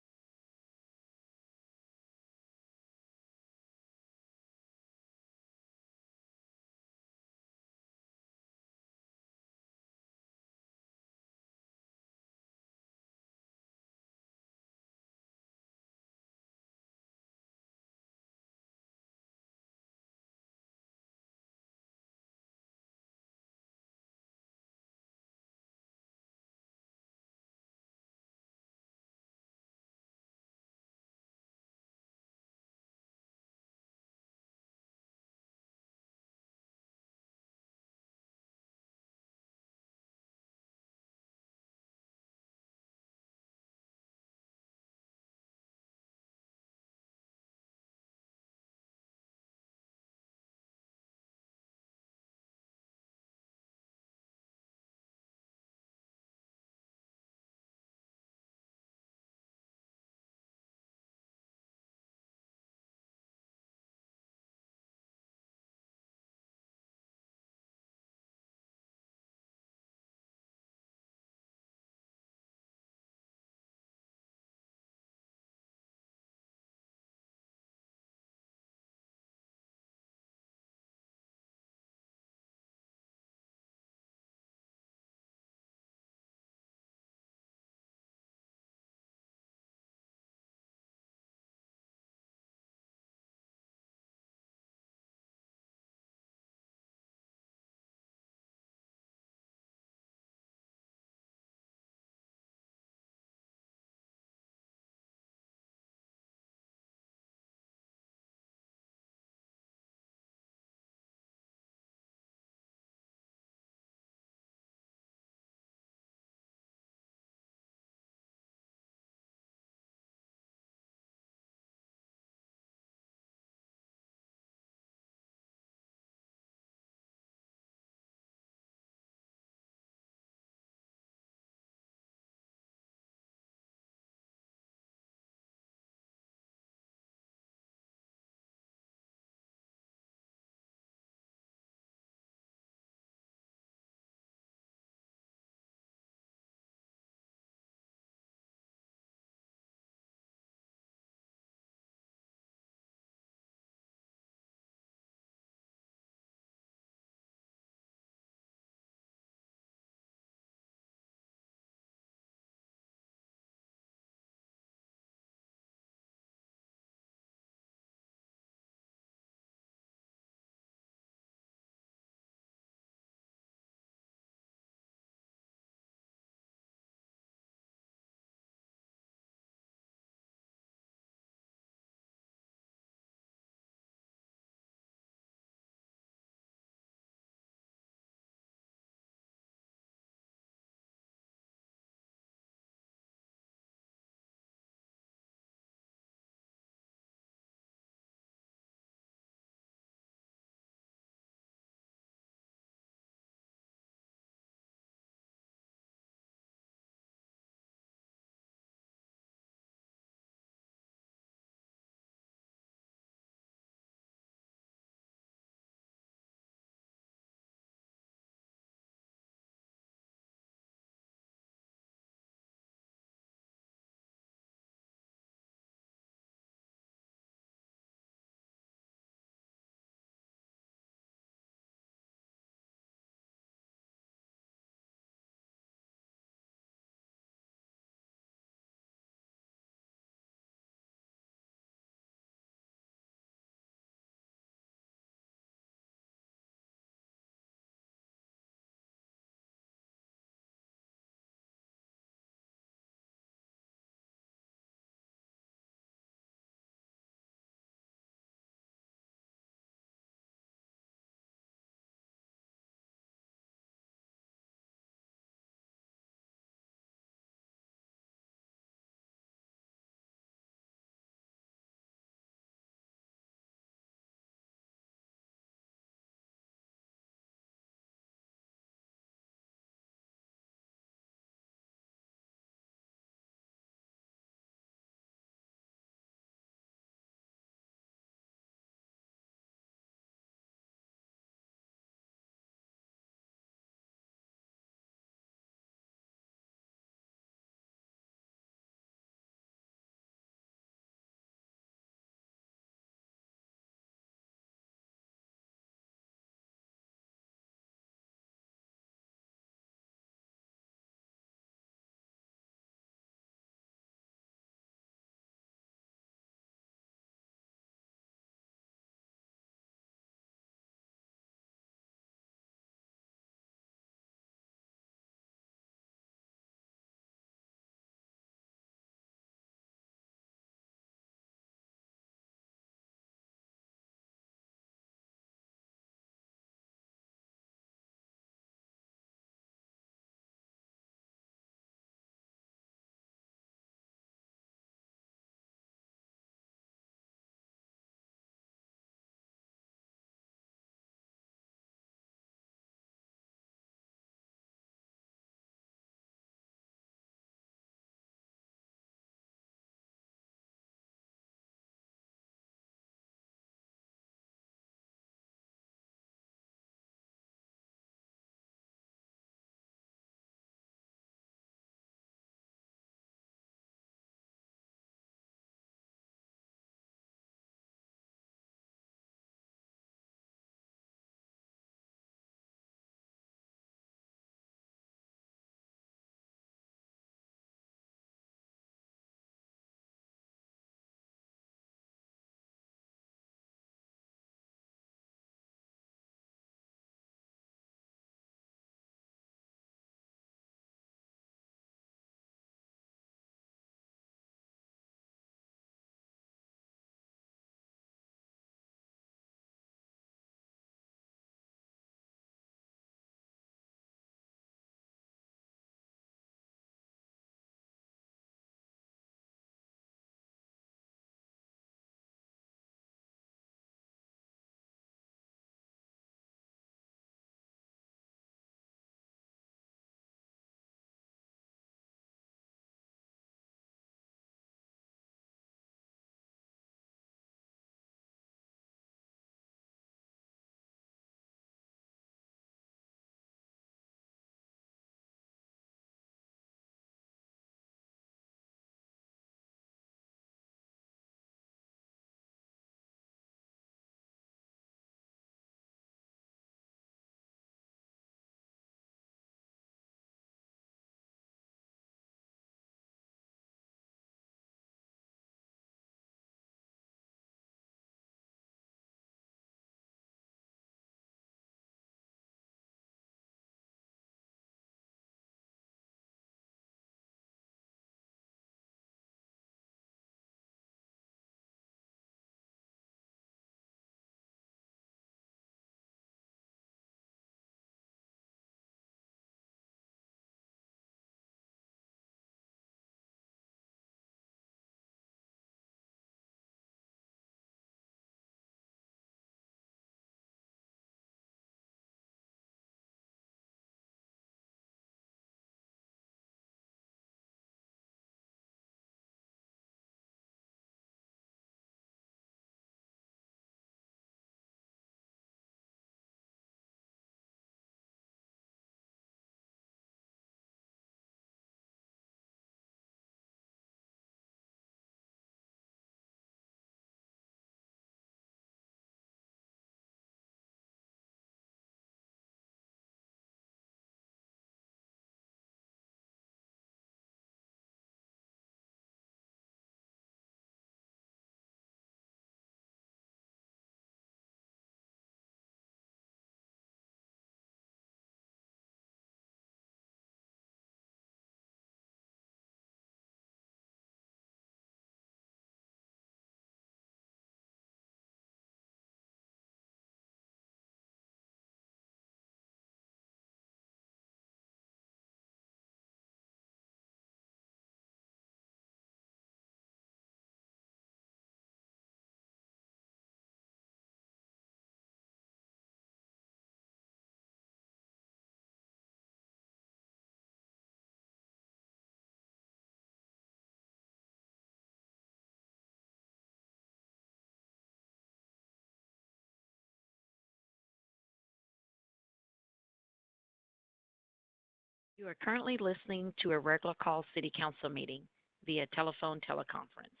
You are currently listening to a regular call City Council meeting via telephone teleconference.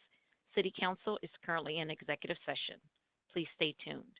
City Council is currently in executive session. Please stay tuned.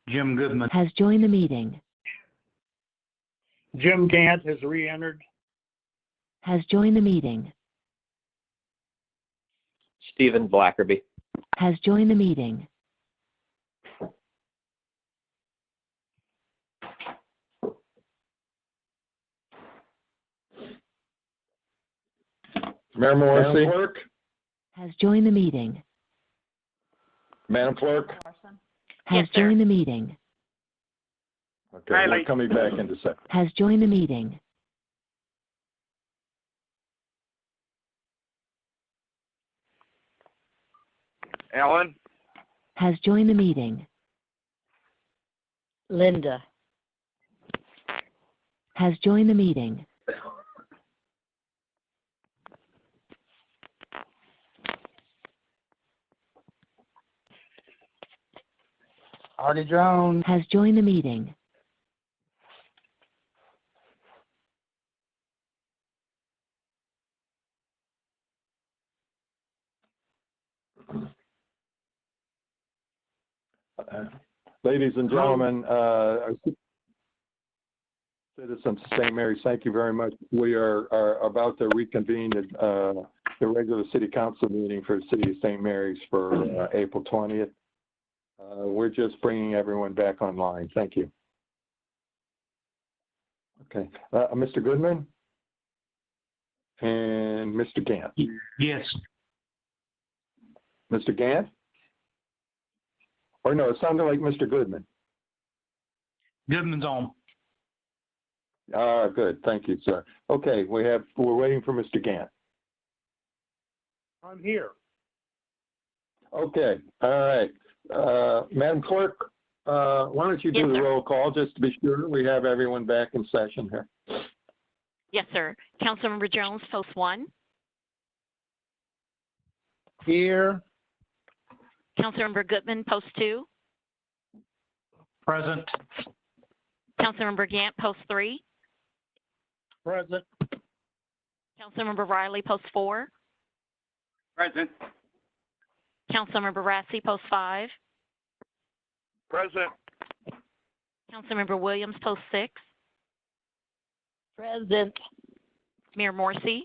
Jim Goodman. Has joined the meeting. Jim Gant has re-entered. Has joined the meeting. Stephen Blackerby. Has joined the meeting. Mayor Morrissey. Madam Clerk? Has joined the meeting. Madam Clerk? Has Yes, sir. joined the meeting. Okay, Riley. we're coming back into session. Has joined the meeting. Alan? Has joined the meeting. Linda. Has joined the meeting. Artie Jones. Has joined the meeting. Ladies and gentlemen, citizens of St. Mary's, thank you very much. We are about to reconvene the regular city council meeting for the city of St. Mary's for April 20th. We're just bringing everyone back online. Thank you. Okay, Mr. Goodman and Mr. Gant. Yes. Mr. Gant? Or no, it sounded like Mr. Goodman. Goodman's on. Good. Thank you, sir. Okay, we're waiting for Mr. Gant. I'm here. Okay, all right. Madam Clerk, why don't you do Yes, the sir. roll call just to be sure we have everyone back in session here. Yes, sir. Councilmember Jones, post 1. Here. Councilmember Goodman, post 2. Present. Councilmember Gant, post 3. Present. Councilmember Riley, post 4. Present. Councilmember Rassi, post 5. Present. Councilmember Williams, post 6. Present. Mayor Morrissey.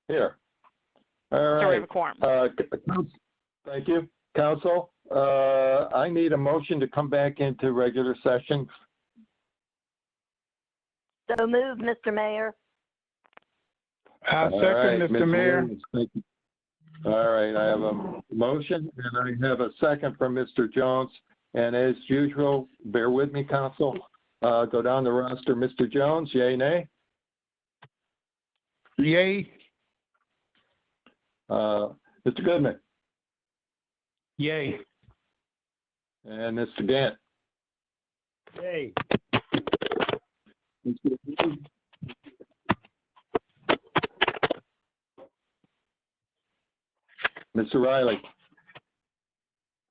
Here. All So we right. have a quorum. Thank you. Council, I need a motion to come back into regular session. So moved, Mr. Mayor. I All second, right, Mr. Ms. Mayor. Williams, thank you. All right, I have a motion and I have a second from Mr. Jones. And as usual, bear with me, Council. Go down the roster. Mr. Jones, yay, nay? Yay. Mr. Goodman Yay. and Mr. Gant. Yay. Mr. Riley,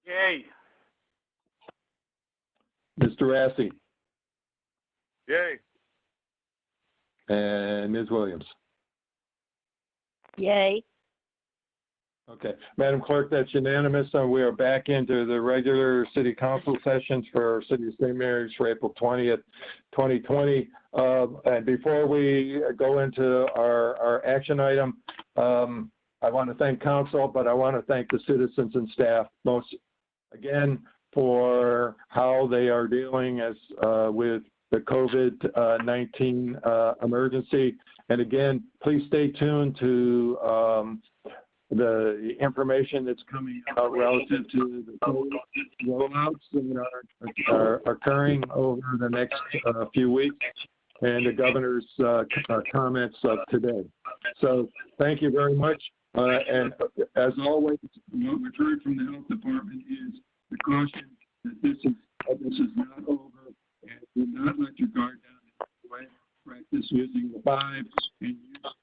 Yay. Mr. Rassi, Yay. and Ms. Williams. Yay. Okay, Madam Clerk, that's unanimous, and we are back into the regular city council sessions for City of St. Mary's for April 20th, 2020. And before we go into our action item, I want to thank council, but I want to thank the citizens and staff most again for how they are dealing with the COVID-19 emergency. And again, please stay tuned to the information that's coming out relative to the COVID rollouts that are occurring over the next few weeks and the governor's comments of today. So thank you very much. And as always, what we've heard from the health department is the caution that this is not over, and do not let your guard down. Practice using the 5 and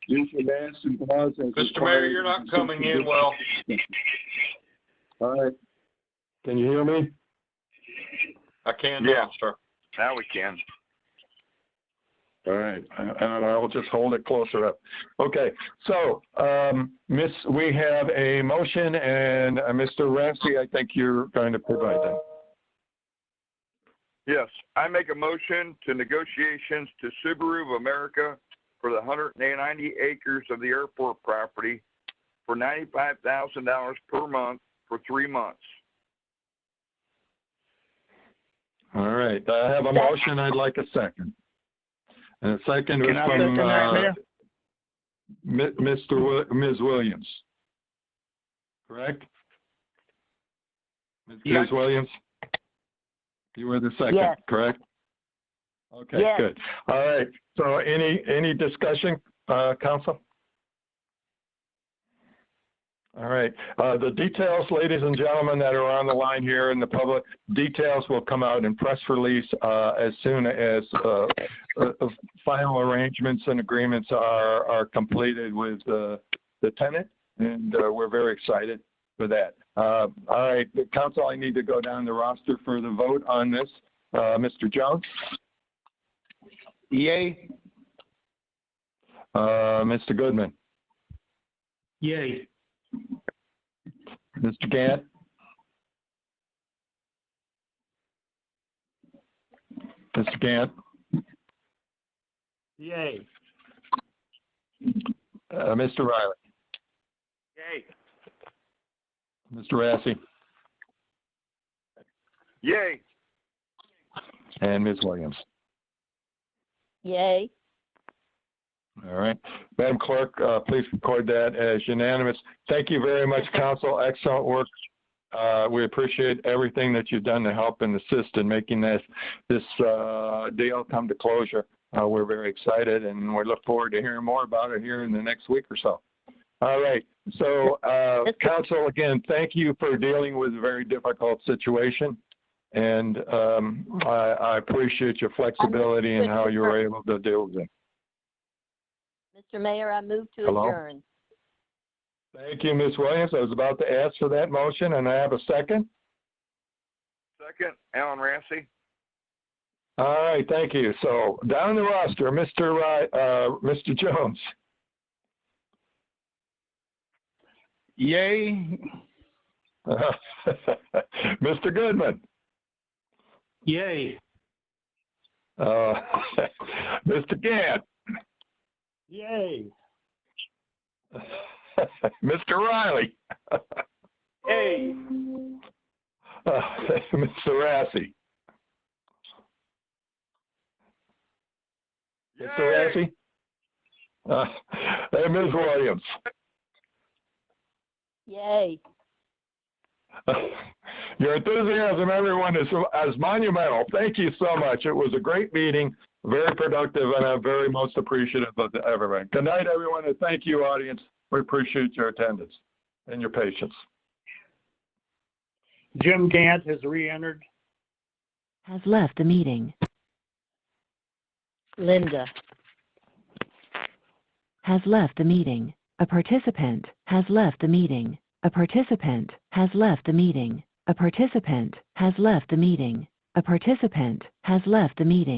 use your masks and gloves as Mr. Mayor, you're not coming in well. All right. Can you hear me? I can Yeah. now, sir. Now we can. All right, and I'll just hold it closer up. Okay, so we have a motion, and Mr. Rassi, I think you're going to provide that. Yes, I make a motion to negotiations to Subaru of America for the 190 acres of the airport property for $95,000 per month for 3 months. All right, I have a motion. I'd like a second. And a second is Can I from second that, Mayor? Ms. Williams. Correct? Yes. Ms. Williams? You were the second, Yes. correct? Okay, Yes. good. All right, so any discussion, council? All right. The details, ladies and gentlemen that are on the line here in the public, details will come out in press release as soon as final arrangements and agreements are completed with the tenant, and we're very excited for that. All right, Council, I need to go down the roster for the vote on this. Mr. Jones? Yay. Mr. Goodman? Yay. Mr. Gant? Mr. Gant? Yay. Mr. Riley? Yay. Mr. Rassi? Yay. And Ms. Williams? Yay. All right. Madam Clerk, please record that as unanimous. Thank you very much, Council. Excellent work. We appreciate everything that you've done to help and assist in making this deal come to closure. We're very excited, and we look forward to hearing more about it here in the next week or so. All right. So, Council, again, thank you for dealing with a very difficult situation. And I appreciate your flexibility and how you were able to deal with it. Mr. Mayor, I move to Hello? adjourn. Thank you, Ms. Williams. I was about to ask for that motion, and I have a second. Second, Alan Rassi. All right, thank you. So down the roster, Mr. Jones. Yay. Mr. Goodman. Yay. Mr. Gant. Yay. Mr. Riley. Yay. Mr. Rassi. Mr. Rassi. And Ms. Williams. Yay. Your enthusiasm, everyone, is monumental. Thank you so much. It was a great meeting, very productive, and I'm very most appreciative of everyone. Good night, everyone, and thank you, audience. We appreciate your attendance and your patience. Jim Gant has re-entered. Has left the meeting. Linda. Has left the meeting. A participant has left the meeting. A participant has left the meeting. A participant has left the meeting. A participant has left the meeting.